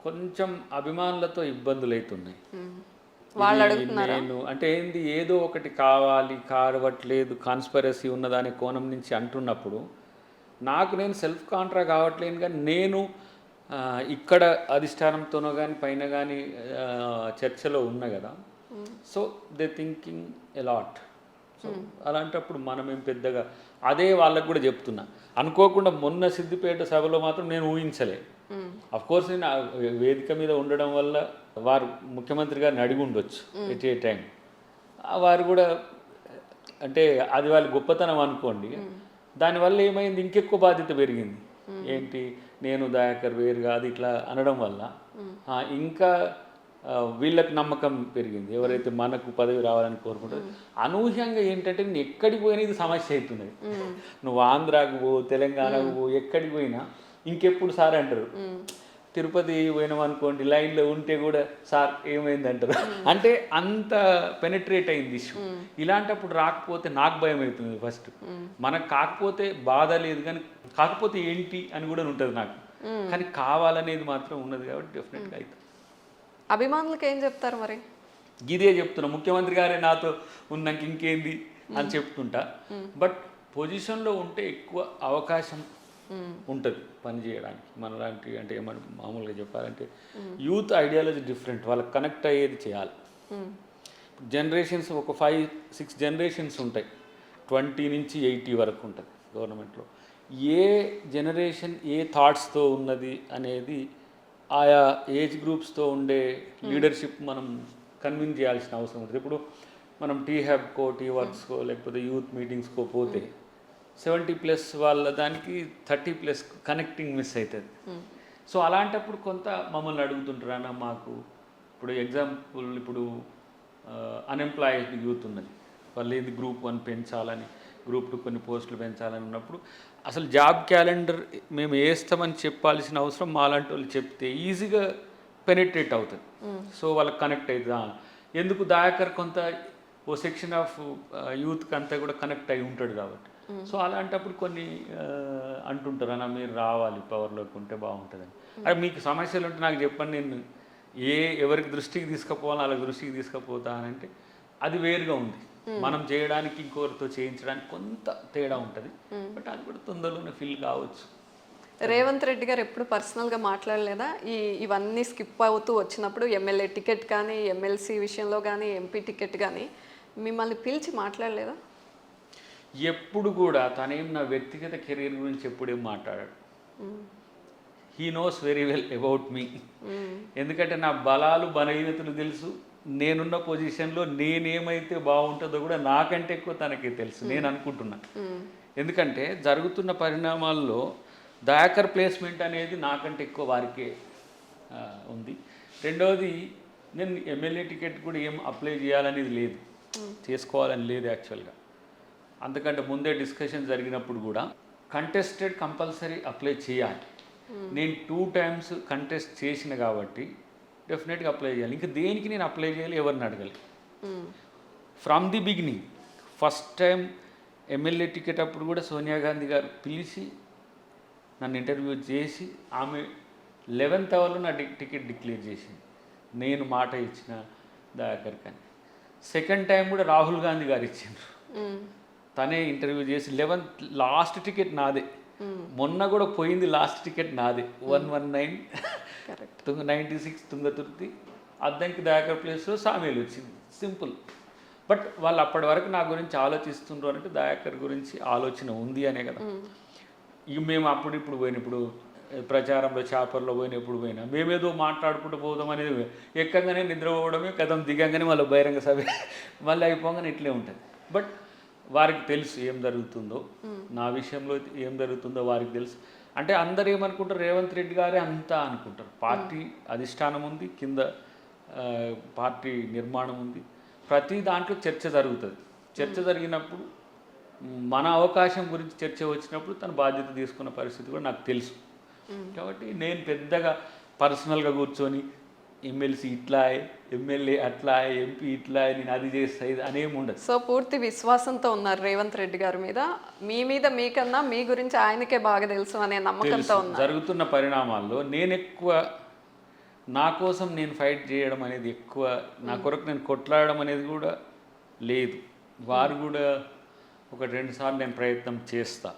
కొంచెం అభిమానులతో ఇబ్బందులు అవుతున్నాయి. నేను అంటే ఏంది, ఏదో ఒకటి కావట్లేదు, కాన్స్పరసీ ఉన్నదానే కోణం నుంచి అంటున్నప్పుడు నాకు నేను సెల్ఫ్ కాంట్రా కావట్లేను. కానీ నేను ఇక్కడ అధిష్టానంతోనో కానీ పైన కానీ చర్చలో ఉన్నా కదా. So they thinking allot. So అలాంటప్పుడు మనమేం పెద్దగా అదే వాళ్ళకు కూడా చెప్తున్నా. అనుకోకుండా మొన్న సిద్దిపేట సభలో మాత్రం నేను ఊహించలే. అఫ్కోర్స్ నేను వేదిక మీద ఉండడం వల్ల వారు ముఖ్యమంత్రి గారిని అడిగి ఉండొచ్చు ఎట్ ఏ టైం. వారు కూడా అంటే అది వాళ్ళ గొప్పతనం అనుకోండి. దానివల్ల ఏమైంది, ఇంకెక్కువ బాధ్యత పెరిగింది. ఏంటి, నేను దయాకర్ వేరు కాదు ఇట్లా అనడం వల్ల ఇంకా వీళ్ళకి నమ్మకం పెరిగింది, ఎవరైతే మనకు పదవి రావాలని కోరుకుంటారో. అనూహ్యంగా ఏంటంటే నేను ఎక్కడికి పోయినా ఇది సమస్య అవుతున్నది. నువ్వు ఆంధ్రాకు పో, తెలంగాణకు పో, ఎక్కడికి పోయినా ఇంకెప్పుడు సార్ అంటారు. తిరుపతి పోయినాం అనుకోండి, లైన్లో ఉంటే కూడా సార్ ఏమైంది అంటారు. అంటే అంత పెనిట్రేట్ అయింది ఇష్యూ. ఇలాంటప్పుడు రాకపోతే నాకు భయం అవుతుంది ఫస్ట్. మనకు కాకపోతే బాధ లేదు, కానీ కాకపోతే ఏంటి అని కూడా ఉంటుంది నాకు. కానీ కావాలనేది మాత్రం ఉన్నది కాబట్టి డెఫినెట్గా అవుతుంది. అభిమానులకు ఏం చెప్తారు మరి? ఇదే చెప్తున్నా, ముఖ్యమంత్రి గారే నాతో ఉన్నాక ఇంకేంది అని చెప్తుంటా. బట్ పొజిషన్లో ఉంటే ఎక్కువ అవకాశం ఉంటుంది పని చేయడానికి. మనలాంటి అంటే ఏమన్నా మామూలుగా చెప్పాలంటే యూత్ ఐడియాలజీ డిఫరెంట్, వాళ్ళకి కనెక్ట్ అయ్యేది చేయాలి. జనరేషన్స్ ఒక 5-6 జనరేషన్స్ ఉంటాయి, 20 నుంచి 80 వరకు ఉంటుంది గవర్నమెంట్లో. ఏ జనరేషన్ ఏ థాట్స్తో ఉన్నది అనేది ఆయా ఏజ్ గ్రూప్స్తో ఉండే లీడర్షిప్ మనం కన్విన్స్ చేయాల్సిన అవసరం ఉంటుంది. ఇప్పుడు మనం టీ హ్యాబ్కో, టీ వర్క్స్కో, లేకపోతే యూత్ మీటింగ్స్కో పోతే 70+ వాళ్ళ దానికి 30+ కనెక్టింగ్ మిస్ అవుతుంది. సో అలాంటప్పుడు కొంత మమ్మల్ని అడుగుతుంటారు అన్న, మాకు ఇప్పుడు ఎగ్జాంపుల్ ఇప్పుడు అన్ఎంప్లాయిడ్ యూత్ ఉన్నది, వాళ్ళు ఏది గ్రూప్ 1 పెంచాలని, గ్రూప్ 2 కొన్ని పోస్టులు పెంచాలని ఉన్నప్పుడు అసలు జాబ్ క్యాలెండర్ మేము వేస్తామని చెప్పాల్సిన అవసరం మాలాంటి వాళ్ళు చెప్తే ఈజీగా పెనిట్రేట్ అవుతుంది. సో వాళ్ళకి కనెక్ట్ అవుతుంది. ఎందుకు దయాకర్ కొంత ఓ సెక్షన్ ఆఫ్ యూత్కి అంతా కూడా కనెక్ట్ అయి ఉంటాడు కాబట్టి. సో అలాంటప్పుడు కొన్ని అంటుంటారు అన్న, మీరు రావాలి పవర్లోకి ఉంటే బాగుంటుందని. అరే మీకు సమస్యలు ఉంటే నాకు చెప్పండి, నేను ఎవరికి దృష్టికి తీసుకుపోవాలో వాళ్ళ దృష్టికి తీసుకుపోతానంటే అది వేరుగా ఉంది. మనం చేయడానికి ఇంకొకరితో చేయించడానికి కొంత తేడా ఉంటుంది. బట్ అది కూడా తొందరలోనే ఫీల్ కావచ్చు. రేవంత్ రెడ్డి గారు ఎప్పుడు పర్సనల్గా మాట్లాడలేదా? ఇవన్నీ స్కిప్ అవుతూ వచ్చినప్పుడు ఎమ్మెల్యే టికెట్ కానీ, ఎమ్మెల్సీ విషయంలో కానీ, ఎంపీ టికెట్ కానీ మిమ్మల్ని పిలిచి మాట్లాడలేదా? ఎప్పుడు కూడా తనేం నా వ్యక్తిగత కెరీర్ గురించి ఎప్పుడేం మాట్లాడాడు. He knows very well about me. ఎందుకంటే నా బలాలు బలహీనతలు తెలుసు. నేనున్న పొజిషన్లో నేనేమైతే బాగుంటుందో కూడా నాకంటే ఎక్కువ తనకే తెలుసు నేను అనుకుంటున్నా. ఎందుకంటే జరుగుతున్న పరిణామాల్లో దయాకర్ ప్లేస్మెంట్ అనేది నాకంటే ఎక్కువ వారికే ఉంది. రెండవది, నేను ఎమ్మెల్యే టికెట్ కూడా ఏం అప్లై చేయాలనేది లేదు, చేసుకోవాలని లేదు యాక్చువల్గా. అందుకంటే ముందే డిస్కషన్ జరిగినప్పుడు కూడా కంటెస్టెడ్ కంపల్సరీ అప్లై చేయాలి. నేను 2 times కంటెస్ట్ చేసిన కాబట్టి డెఫినెట్గా అప్లై చేయాలి. ఇంకా దేనికి నేను అప్లై చేయాలి, ఎవరిని అడగాలి? From the beginning first time MLA ticket అప్పుడు కూడా సోనియా గాంధీ గారు పిలిచి నన్ను ఇంటర్వ్యూ చేసి ఆమె 11th అవర్లో నా టికెట్ డిక్లేర్ చేసింది. నేను మాట ఇచ్చిన దయాకర్ కానీ. సెకండ్ టైం కూడా రాహుల్ గాంధీ గారు ఇచ్చిండ్రు, తనే ఇంటర్వ్యూ చేసి 11th లాస్ట్ టికెట్ నాదే. మొన్న కూడా పోయింది లాస్ట్ టికెట్ నాదే, 119 96 తుంగతుర్తి, అద్దంకి దయాకర్ ప్లేస్లో సామేలు వచ్చింది. సింపుల్. బట్ వాళ్ళు అప్పటి వరకు నా గురించి ఆలోచిస్తుండ్రు అంటే దయాకర్ గురించి ఆలోచన ఉంది అనే కదా. ఇక మేము ఇప్పుడు పోయినప్పుడు ప్రచారంలో చాపర్లో పోయినప్పుడు పోయినా మేమేదో మాట్లాడుకుంటూ పోదాం అనేది, ఎక్కగానే నిద్రపోవడమే కథం, దిగంగానే మళ్ళీ బహిరంగ సభ మళ్ళీ అయిపోగానే ఇట్లే ఉంటుంది. బట్ వారికి తెలుసు ఏం జరుగుతుందో, నా విషయంలో ఏం జరుగుతుందో వారికి తెలుసు. అంటే అందరు ఏమనుకుంటారు, రేవంత్ రెడ్డి గారే అంతా అనుకుంటారు. పార్టీ అధిష్టానం ఉంది, కింద పార్టీ నిర్మాణం ఉంది, ప్రతి దాంట్లో చర్చ జరుగుతుంది. చర్చ జరిగినప్పుడు మన అవకాశం గురించి చర్చ వచ్చినప్పుడు తన బాధ్యత తీసుకున్న పరిస్థితి కూడా నాకు తెలుసు. కాబట్టి నేను పెద్దగా పర్సనల్గా కూర్చొని ఎమ్మెల్సీ ఇట్లా, ఎమ్మెల్యే అట్లా, ఎంపీ ఇట్లా, నేను అది చేస్తా ఇది అనేమి ఉండదు. సో పూర్తి విశ్వాసంతో ఉన్నారు రేవంత్ రెడ్డి గారి మీద, మీ మీద మీకన్నా మీ గురించి ఆయనకే బాగా తెలుసు అనే నమ్మకంతో ఉన్నారు. జరుగుతున్న పరిణామాల్లో నేను ఎక్కువ నా కోసం నేను ఫైట్ చేయడం అనేది ఎక్కువ, నా కొరకు నేను కొట్లాడడం అనేది కూడా లేదు. వారు కూడా 1-2 సార్లు నేను ప్రయత్నం చేస్తా.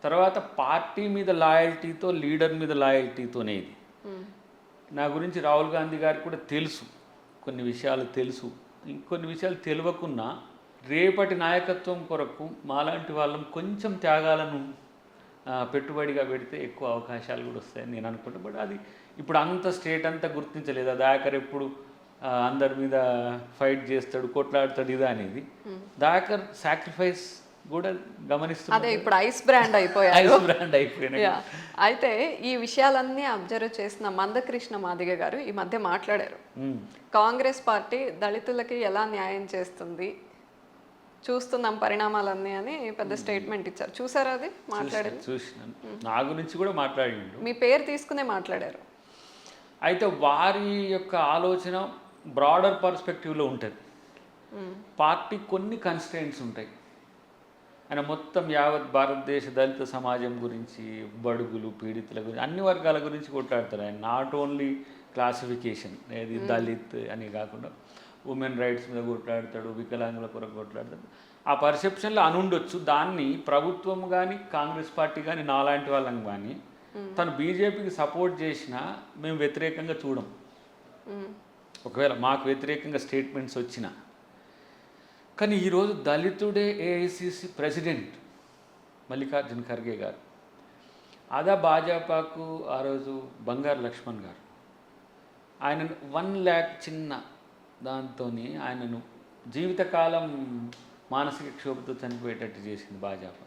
తర్వాత పార్టీ మీద లాయల్టీతో, లీడర్ మీద లాయల్టీతోనే ఇది. నా గురించి రాహుల్ గాంధీ గారికి కూడా తెలుసు, కొన్ని విషయాలు తెలుసు. ఇంకొన్ని విషయాలు తెలియకున్నా రేపటి నాయకత్వం కొరకు మాలాంటి వాళ్ళం కొంచెం త్యాగాలను పెట్టుబడిగా పెడితే ఎక్కువ అవకాశాలు కూడా వస్తాయని నేను అనుకుంటా. బట్ అది ఇప్పుడు అంత స్టేట్ అంతా గుర్తించలేదు. దయాకర్ ఎప్పుడు అందరి మీద ఫైట్ చేస్తాడు, కొట్లాడతాడు ఇది అనేది. దయాకర్ సాక్రిఫైస్ కూడా గమనిస్తుంది. అదే ఇప్పుడు ఐస్ బ్రాండ్ అయిపోయారు. ఐస్ బ్రాండ్ అయిపోయినాయి. అయితే ఈ విషయాలన్నీ అబ్జర్వ్ చేసిన మందకృష్ణ మాదిగ గారు ఈ మధ్య మాట్లాడారు, కాంగ్రెస్ పార్టీ దళితులకి ఎలా న్యాయం చేస్తుంది చూస్తున్నాం పరిణామాలన్నీ అని పెద్ద స్టేట్మెంట్ ఇచ్చారు. చూసారా అది మాట్లాడారు? చూసినాను. నా గురించి కూడా మాట్లాడిండు, మీ పేరు తీసుకునే మాట్లాడారు. అయితే వారి యొక్క ఆలోచన బ్రాడర్ పర్స్పెక్టివ్లో ఉంటుంది. పార్టీ కొన్ని కన్స్ట్రెయింట్స్ ఉంటాయి. ఆయన మొత్తం యావత్ భారతదేశ దళిత సమాజం గురించి, బడుగులు, పీడితుల గురించి, అన్ని వర్గాల గురించి కొట్లాడతారు ఆయన. నాట్ ఓన్లీ క్లాసిఫికేషన్, ఏది దళిత్ అని కాకుండా ఉమెన్ రైట్స్ మీద కొట్లాడతాడు, వికలాంగుల కొరకు కొట్లాడతాడు. ఆ పర్సెప్షన్లో అనుండొచ్చు. దాన్ని ప్రభుత్వం కానీ, కాంగ్రెస్ పార్టీ కానీ, నాలాంటి వాళ్ళం కానీ తను బీజేపీకి సపోర్ట్ చేసినా మేము వ్యతిరేకంగా చూడం. ఒకవేళ మాకు వ్యతిరేకంగా స్టేట్మెంట్స్ వచ్చినా. కానీ ఈరోజు దళితుడే ఏఐసిసి ప్రెసిడెంట్ మల్లికార్జున ఖర్గే గారు, అదా భాజపాకు ఆ రోజు బంగారు లక్ష్మణ్ గారు, ఆయన 1 lakh చిన్న దాంతో ఆయనను జీవితకాలం మానసిక క్షోభతో చనిపోయేటట్టు చేసింది భాజపా.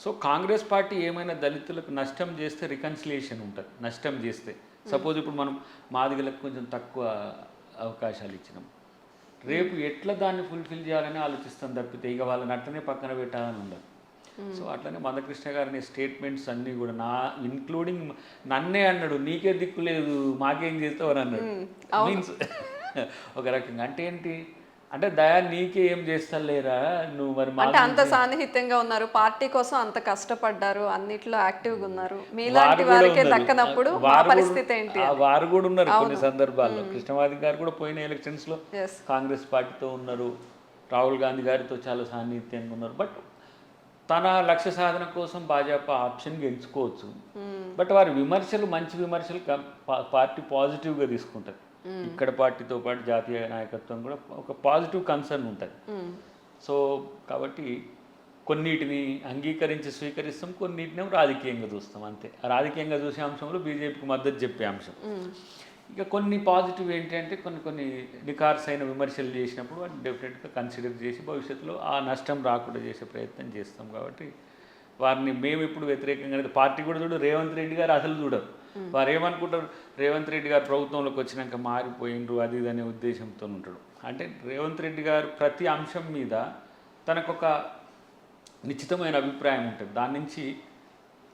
సో కాంగ్రెస్ పార్టీ ఏమైనా దళితులకు నష్టం చేస్తే రికన్సిలియేషన్ ఉంటుంది. నష్టం చేస్తే సపోజ్ ఇప్పుడు మనం మాదిగలకు కొంచెం తక్కువ అవకాశాలు ఇచ్చినాం, రేపు ఎట్లా దాన్ని ఫుల్ఫిల్ చేయాలని ఆలోచిస్తాం తప్పితే ఇక వాళ్ళని అట్లనే పక్కన పెట్టాలని ఉండదు. సో అట్లనే మందకృష్ణ గారిని స్టేట్మెంట్స్ అన్నీ కూడా ఇంక్లూడింగ్ నన్నే అన్నాడు, నీకే దిక్కు లేదు మాకేం చేస్తావు అని అన్నాడు. మీన్స్ ఒక రకంగా అంటే ఏంటి అంటే, దయా నీకే ఏం చేస్తలేరా నువ్వు, మరి అంటే అంత సాన్నిహిత్యంగా ఉన్నారు, పార్టీ కోసం అంత కష్టపడ్డారు, అన్నిట్లో యాక్టివ్గా ఉన్నారు, మీలాంటి వారికే దక్కనప్పుడు మా పరిస్థితి ఏంటి? వారు కూడా ఉన్నారు కొన్ని సందర్భాల్లో. కృష్ణమాది గారు కూడా పోయిన ఎలక్షన్స్లో కాంగ్రెస్ పార్టీతో ఉన్నారు, రాహుల్ గాంధీ గారితో చాలా సాన్నిహిత్యంగా ఉన్నారు. బట్ తన లక్ష్య సాధన కోసం భాజపా ఆప్షన్గా ఎంచుకోవచ్చు. బట్ వారి విమర్శలు మంచి విమర్శలు పార్టీ పాజిటివ్గా తీసుకుంటుంది. ఇక్కడ పార్టీతో పాటు జాతీయ నాయకత్వం కూడా ఒక పాజిటివ్ కన్సర్న్ ఉంటుంది. సో కాబట్టి కొన్నిటిని అంగీకరించి స్వీకరిస్తాం, కొన్నిటిని రాజకీయంగా చూస్తాం అంతే. రాజకీయంగా చూసే అంశంలో బీజేపీకి మద్దతు చెప్పే అంశం. ఇక కొన్ని పాజిటివ్ ఏంటంటే కొన్ని నికార్స్ అయిన విమర్శలు చేసినప్పుడు వాటిని డెఫినెట్గా కన్సిడర్ చేసి భవిష్యత్తులో ఆ నష్టం రాకుండా చేసే ప్రయత్నం చేస్తాం. కాబట్టి వారిని మేము ఇప్పుడు వ్యతిరేకంగా పార్టీ కూడా చూడు, రేవంత్ రెడ్డి గారు అసలు చూడరు. వారు ఏమనుకుంటారు, రేవంత్ రెడ్డి గారు ప్రభుత్వంలోకి వచ్చినాక మారిపోయిండ్రు అది ఇది అనే ఉద్దేశంతో ఉంటాడు. అంటే రేవంత్ రెడ్డి గారు ప్రతి అంశం మీద తనకొక నిశ్చితమైన అభిప్రాయం ఉంటుంది. దాని నుంచి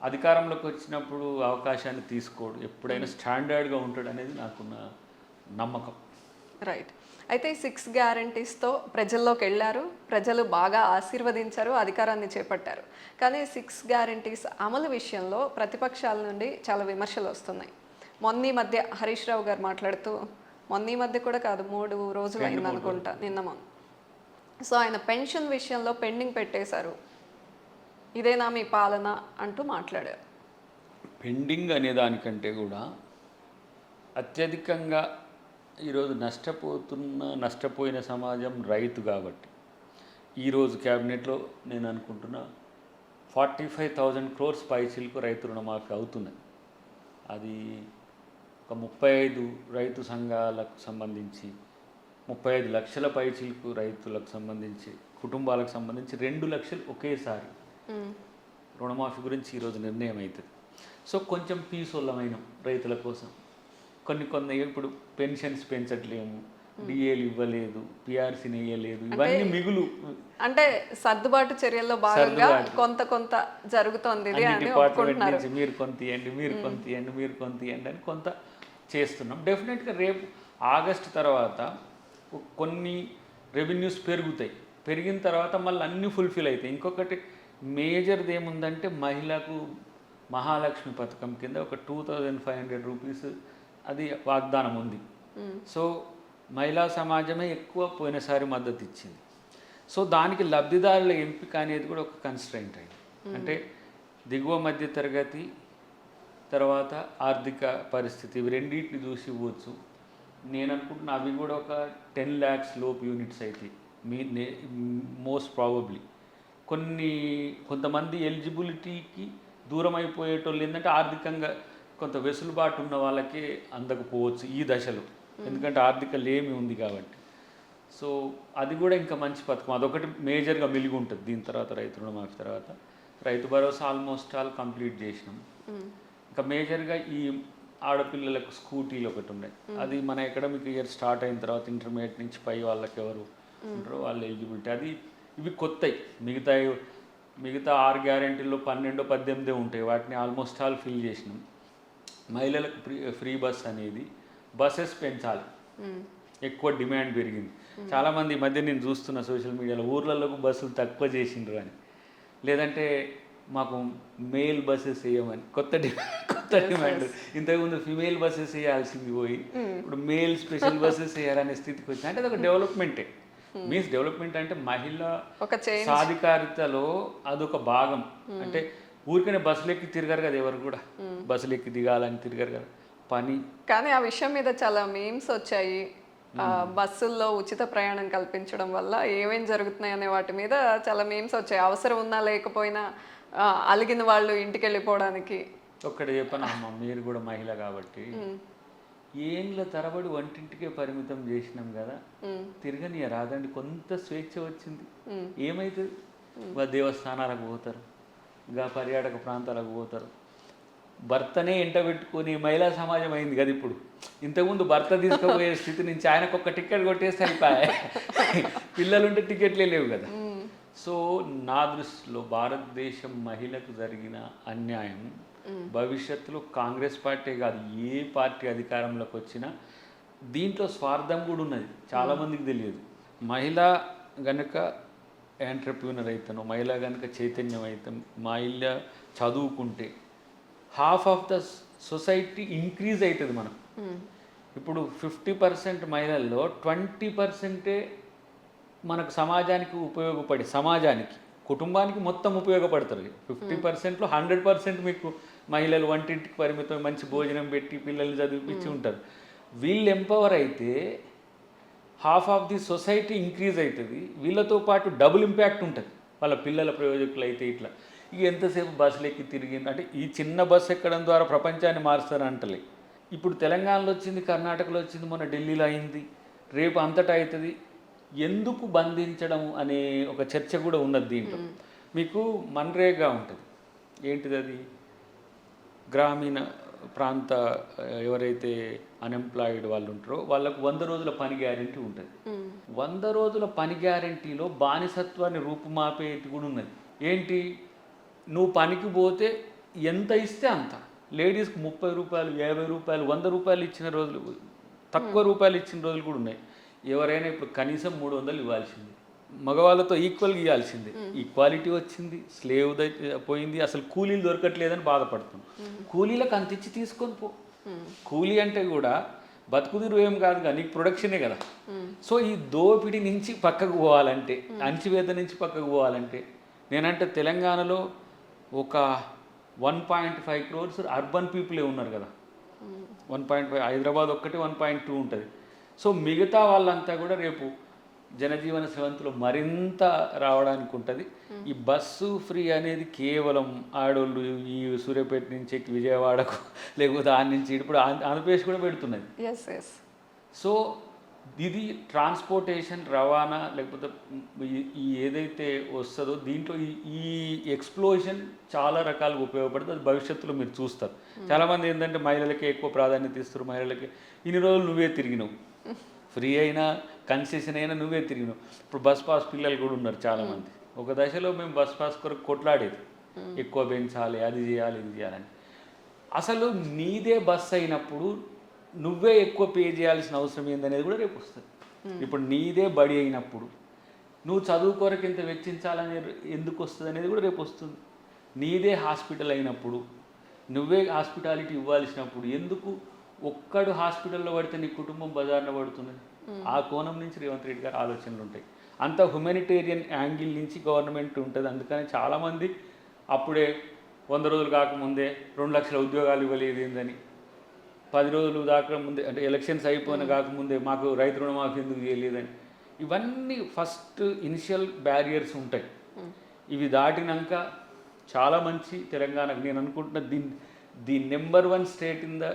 అధికారంలోకి వచ్చినప్పుడు అవకాశాన్ని తీసుకోడు, ఎప్పుడైనా స్టాండర్డ్గా ఉంటాడు అనేది నాకున్న నమ్మకం. రైట్. అయితే 6 గ్యారంటీస్తో ప్రజల్లోకి వెళ్ళారు, ప్రజలు బాగా ఆశీర్వదించారు, అధికారాన్ని చేపట్టారు. కానీ 6 గ్యారంటీస్ అమలు విషయంలో ప్రతిపక్షాల నుండి చాలా విమర్శలు వస్తున్నాయి. మొన్న మధ్య హరీష్ రావు గారు మాట్లాడుతూ, మొన్న మధ్య కూడా కాదు 3 రోజులు అయింది అనుకుంటా, నిన్న మొన్న. సో ఆయన పెన్షన్ విషయంలో పెండింగ్ పెట్టేశారు, ఇదేనా మీ పాలన అంటూ మాట్లాడారు. పెండింగ్ అనే దానికంటే కూడా అత్యధికంగా ఈరోజు నష్టపోయిన సమాజం రైతు. కాబట్టి ఈరోజు క్యాబినెట్లో నేను అనుకుంటున్నా 45,000 crores పైచిలకు రైతు రుణమాఫీ అవుతున్నది. అది ఒక 35 రైతు సంఘాలకు సంబంధించి 35 లక్షల పైచిలకు రైతులకు సంబంధించి కుటుంబాలకు సంబంధించి 2 లక్షలు ఒకేసారి రుణమాఫీ గురించి ఈరోజు నిర్ణయం అవుతుంది. సో కొంచెం పీసోళ్ళమైన రైతుల కోసం కొన్ని ఇప్పుడు పెన్షన్స్ పెంచట్లేము, డిఏలు ఇవ్వలేదు, పిఆర్సీని వేయలేదు, ఇవన్నీ మిగులు అంటే సర్దుబాటు చర్యల్లో భాగంగా కొంత జరుగుతోంది. డిపార్ట్మెంట్ నుంచి మీరు కొంత ఇవ్వండి, మీరు కొంత ఇవ్వండి, మీరు కొంత ఇవ్వండి అని కొంత చేస్తున్నాం. డెఫినెట్గా రేపు ఆగస్టు తర్వాత కొన్ని రెవెన్యూస్ పెరుగుతాయి, పెరిగిన తర్వాత మళ్ళీ అన్నీ ఫుల్ఫిల్ అవుతాయి. ఇంకొకటి మేజర్ది ఏముందంటే మహిళకు మహాలక్ష్మి పథకం కింద ఒక 2,500 రూపీస్ అది వాగ్దానం ఉంది. సో మహిళా సమాజమే ఎక్కువ పోయినసారి మద్దతు ఇచ్చింది. సో దానికి లబ్ధిదారుల ఎంపిక అనేది కూడా ఒక కన్స్ట్రైంట్ అయింది. అంటే దిగువ మధ్య తరగతి తర్వాత ఆర్థిక పరిస్థితి ఇవి రెండింటిని చూసి ఇవ్వచ్చు. నేను అనుకుంటున్నా అవి కూడా ఒక 10 lakhs లోపు యూనిట్స్ అవుతాయి మోస్ట్ ప్రాబబ్లీ. కొంతమంది ఎలిజిబిలిటీకి దూరం అయిపోయేటోళ్ళు ఏంటంటే ఆర్థికంగా కొంత వెసులుబాటు ఉన్న వాళ్ళకే అందకపోవచ్చు ఈ దశలో, ఎందుకంటే ఆర్థిక లేమి ఉంది కాబట్టి. సో అది కూడా ఇంకా మంచి పథకం, అదొకటి మేజర్గా మిలిగి ఉంటుంది. దీని తర్వాత రైతు రుణమాఫీ తర్వాత Rythu Bharosa almost all complete చేసినాం. ఇంకా మేజర్గా ఈ ఆడపిల్లలకు స్కూటీలు ఒకటి ఉన్నాయి, అది మన అకాడమిక్ ఇయర్ స్టార్ట్ అయిన తర్వాత ఇంటర్మీడియట్ నుంచి పై వాళ్ళకి ఎవరు ఉంటారో వాళ్ళ ఎలిజిబిలిటీ. అది ఇవి కొత్తవి. మిగతా 6 గ్యారెంటీల్లో 12, 18 ఉంటాయి, వాటిని ఆల్మోస్ట్ ఆల్ ఫిల్ చేసినాం. మహిళలకు ఫ్రీ బస్ అనేది, బస్సెస్ పెంచాలి, ఎక్కువ డిమాండ్ పెరిగింది. చాలామంది ఈ మధ్య నేను చూస్తున్న సోషల్ మీడియాలో ఊర్లలోకి బస్సులు తక్కువ చేసిండ్రు అని, లేదంటే మాకు మెయిల్ బస్సెస్ వేయమని కొత్త డిమాండ్. ఇంతకుముందు ఫిమేల్ బస్సెస్ వేయాల్సింది పోయి ఇప్పుడు మేల్ స్పెషల్ బస్సెస్ వేయాలనే స్థితికి వచ్చింది. అంటే అది ఒక డెవలప్మెంటే. మీన్స్ డెవలప్మెంట్ అంటే మహిళ సాధికారితలో అదొక భాగం. అంటే ఊరికనే బస్సులు ఎక్కి తిరగరు కదా, ఎవరు కూడా బస్సులు ఎక్కి దిగాలని తిరగరు కదా పని. కానీ ఆ విషయం మీద చాలా మీమ్స్ వచ్చాయి. బస్సుల్లో ఉచిత ప్రయాణం కల్పించడం వల్ల ఏమేం జరుగుతున్నాయి అనే వాటి మీద చాలా మీమ్స్ వచ్చాయి. అవసరం ఉన్నా లేకపోయినా అలిగిన వాళ్ళు ఇంటికి వెళ్ళిపోవడానికి. ఒక్కటి చెప్పను అమ్మ, మీరు కూడా మహిళ కాబట్టి ఏండ్ల తరబడి వంటింటికే పరిమితం చేసినాం కదా, తిరగనియ రాదండి, కొంత స్వేచ్ఛ వచ్చింది. ఏమైతుంది, దేవస్థానాలకు పోతారు, ఇంకా పర్యాటక ప్రాంతాలకు పోతారు, భర్తనే ఎంట పెట్టుకొని మహిళా సమాజం అయింది కదా ఇప్పుడు. ఇంతకుముందు భర్త తీసుకుపోయే స్థితి నుంచి ఆయనకు ఒక టికెట్ కొట్టేస్తే అయిపోయాయి, పిల్లలుంటే టికెట్లే లేవు కదా. సో నా దృష్టిలో భారతదేశం మహిళకు జరిగిన అన్యాయం భవిష్యత్తులో కాంగ్రెస్ పార్టీ కాదు, ఏ పార్టీ అధికారంలోకి వచ్చినా దీంట్లో స్వార్థం కూడా ఉన్నది, చాలామందికి తెలియదు. మహిళ గనుక ఎంటర్‌ప్రెన్యూర్ అయితేనో, మహిళ కనుక చైతన్యం అయితే, మహిళ చదువుకుంటే half of the society increase అవుతుంది. మనం ఇప్పుడు 50% మహిళల్లో 20% మనకు సమాజానికి ఉపయోగపడి, సమాజానికి కుటుంబానికి మొత్తం ఉపయోగపడతారు. 50%లో 100% మీకు మహిళలు వంటింటికి పరిమితం, మంచి భోజనం పెట్టి పిల్లల్ని చదివిపించి ఉంటారు. వీళ్ళు ఎంపవర్ అయితే half of the society increase అవుతుంది. వీళ్ళతో పాటు డబుల్ ఇంపాక్ట్ ఉంటుంది, వాళ్ళ పిల్లల ప్రయోజకులు అయితే. ఇట్లా ఇక ఎంతసేపు బస్సులు ఎక్కి తిరిగింది అంటే, ఈ చిన్న బస్సు ఎక్కడం ద్వారా ప్రపంచాన్ని మారుస్తారు అంటలే. ఇప్పుడు తెలంగాణలో వచ్చింది, కర్ణాటకలో వచ్చింది, మొన్న ఢిల్లీలో అయింది, రేపు అంతటా అవుతుంది. ఎందుకు బంధించడం అనే ఒక చర్చ కూడా ఉన్నది దీంట్లో. మీకు మన్రేగా ఉంటుంది, ఏంటిది అది, గ్రామీణ ప్రాంత ఎవరైతే అన్ఎంప్లాయిడ్ వాళ్ళు ఉంటారో వాళ్ళకు 100 రోజుల పని గ్యారెంటీ ఉంటుంది. 100 రోజుల పని గ్యారెంటీలో బానిసత్వాన్ని రూపుమాపేటి కూడా ఉన్నది. ఏంటి, నువ్వు పనికి పోతే ఎంత ఇస్తే అంత. లేడీస్కి 30 రూపాయలు, 50 రూపాయలు, 100 రూపాయలు ఇచ్చిన రోజులు, తక్కువ రూపాయలు ఇచ్చిన రోజులు కూడా ఉన్నాయి. ఎవరైనా ఇప్పుడు కనీసం 300 ఇవ్వాల్సింది, మగవాళ్ళతో ఈక్వల్గా ఇవ్వాల్సింది. ఈక్వాలిటీ వచ్చింది, స్లేవ్ పోయింది, అసలు కూలీలు దొరకట్లేదని బాధపడుతున్నాం. కూలీలకు అంత ఇచ్చి తీసుకొని పో. కూలీ అంటే కూడా బతుకుదిరు ఏం కాదు కానీ నీకు ప్రొడక్షనే కదా. సో ఈ దోపిడీ నుంచి పక్కకు పోవాలంటే, అణచివేత నుంచి పక్కకు పోవాలంటే, నేనంటే తెలంగాణలో ఒక 1.5 crores అర్బన్ పీపులే ఉన్నారు కదా. 1.5, హైదరాబాద్ ఒక్కటి 1.2 ఉంటుంది. సో మిగతా వాళ్ళంతా కూడా రేపు జనజీవన స్రవంతిలో మరింత రావడానికి ఉంటుంది. ఈ బస్సు ఫ్రీ అనేది కేవలం ఆడోళ్ళు ఈ సూర్యాపేట నుంచి ఎక్కి విజయవాడకు, లేకపోతే ఆడ నుంచి ఇప్పుడు ఆంధ్రప్రదేశ్ కూడా పెడుతున్నది. సో ఇది ట్రాన్స్పోర్టేషన్, రవాణా, లేకపోతే ఈ ఏదైతే వస్తుందో దీంట్లో ఈ ఎక్స్ప్లోజన్ చాలా రకాలుగా ఉపయోగపడుతుంది. అది భవిష్యత్తులో మీరు చూస్తారు. చాలామంది ఏంటంటే మహిళలకి ఎక్కువ ప్రాధాన్యత ఇస్తారు. మహిళలకి ఇన్ని రోజులు నువ్వే తిరిగినావు, ఫ్రీ అయినా కన్సెషన్ అయినా నువ్వే తిరిగినావు. ఇప్పుడు బస్ పాస్ పిల్లలు కూడా ఉన్నారు చాలామంది. ఒక దశలో మేము బస్ పాస్ కొరకు కొట్లాడేది, ఎక్కువ పెంచాలి, అది చేయాలి, ఇది చేయాలని. అసలు నీదే బస్ అయినప్పుడు నువ్వే ఎక్కువ పే చేయాల్సిన అవసరం ఏందనేది కూడా రేపు వస్తుంది. ఇప్పుడు నీదే బడి అయినప్పుడు నువ్వు చదువు కొరకు ఇంత వెచ్చించాలని ఎందుకు వస్తుంది అనేది కూడా రేపు వస్తుంది. నీదే హాస్పిటల్ అయినప్పుడు నువ్వే హాస్పిటాలిటీ ఇవ్వాల్సినప్పుడు ఎందుకు ఒక్కడు హాస్పిటల్లో పడితే నీ కుటుంబం బజార్న పడుతున్నది. ఆ కోణం నుంచి రేవంత్ రెడ్డి గారు ఆలోచనలు ఉంటాయి. అంత హ్యుమానిటేరియన్ యాంగిల్ నుంచి గవర్నమెంట్ ఉంటుంది. అందుకని చాలామంది అప్పుడే 100 రోజులు కాకముందే 2 లక్షల ఉద్యోగాలు ఇవ్వలేదు ఏందని, 10 రోజులు దాకా ముందే అంటే ఎలక్షన్స్ అయిపోయిన కాకముందే మాకు రైతు రుణమాఫీ ఎందుకు చేయలేదని, ఇవన్నీ ఫస్ట్ ఇనిషియల్ బ్యారియర్స్ ఉంటాయి. ఇవి దాటినాక చాలా మంచి తెలంగాణకు నేను అనుకుంటున్న the number 1 state in the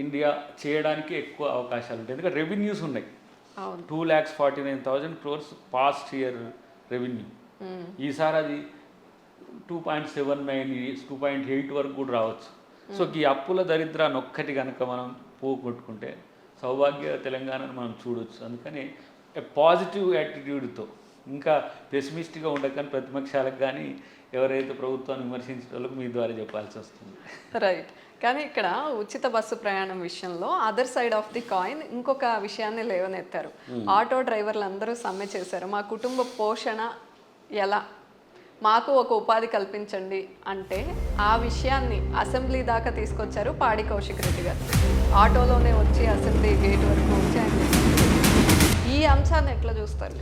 India చేయడానికి ఎక్కువ అవకాశాలు ఉంటాయి. ఎందుకంటే రెవెన్యూస్ ఉన్నాయి. 2,49,000 crores పాస్ట్ ఇయర్ రెవెన్యూ. ఈసారి అది 2.79, 2.8 వరకు కూడా రావచ్చు. సో ఈ అప్పుల దరిద్రాన్ని ఒక్కటి కనుక మనం పోగొట్టుకుంటే సౌభాగ్య తెలంగాణను మనం చూడవచ్చు. అందుకని పాజిటివ్ యాటిట్యూడ్తో, ఇంకా పెసిమిస్ట్గా ఉండకని ప్రతిపక్షాలకు కానీ ఎవరైతే ప్రభుత్వాన్ని విమర్శించే వాళ్ళకు మీ ద్వారా చెప్పాల్సి వస్తుంది. రైట్. కానీ ఇక్కడ ఉచిత బస్సు ప్రయాణం విషయంలో other side of the coin ఇంకొక విషయాన్ని లేవనెత్తారు. ఆటో డ్రైవర్లు అందరూ సమ్మె చేశారు. మా కుటుంబ పోషణ ఎలా, మాకు ఒక ఉపాధి కల్పించండి అంటే ఆ విషయాన్ని అసెంబ్లీ దాకా తీసుకొచ్చారు పాడి కౌశిక్ రెడ్డి గారు. ఆటోలోనే వచ్చి అసెంబ్లీ గేట్ వరకు వచ్చి ఆయన ఈ అంశాన్ని ఎట్లా చూస్తారు?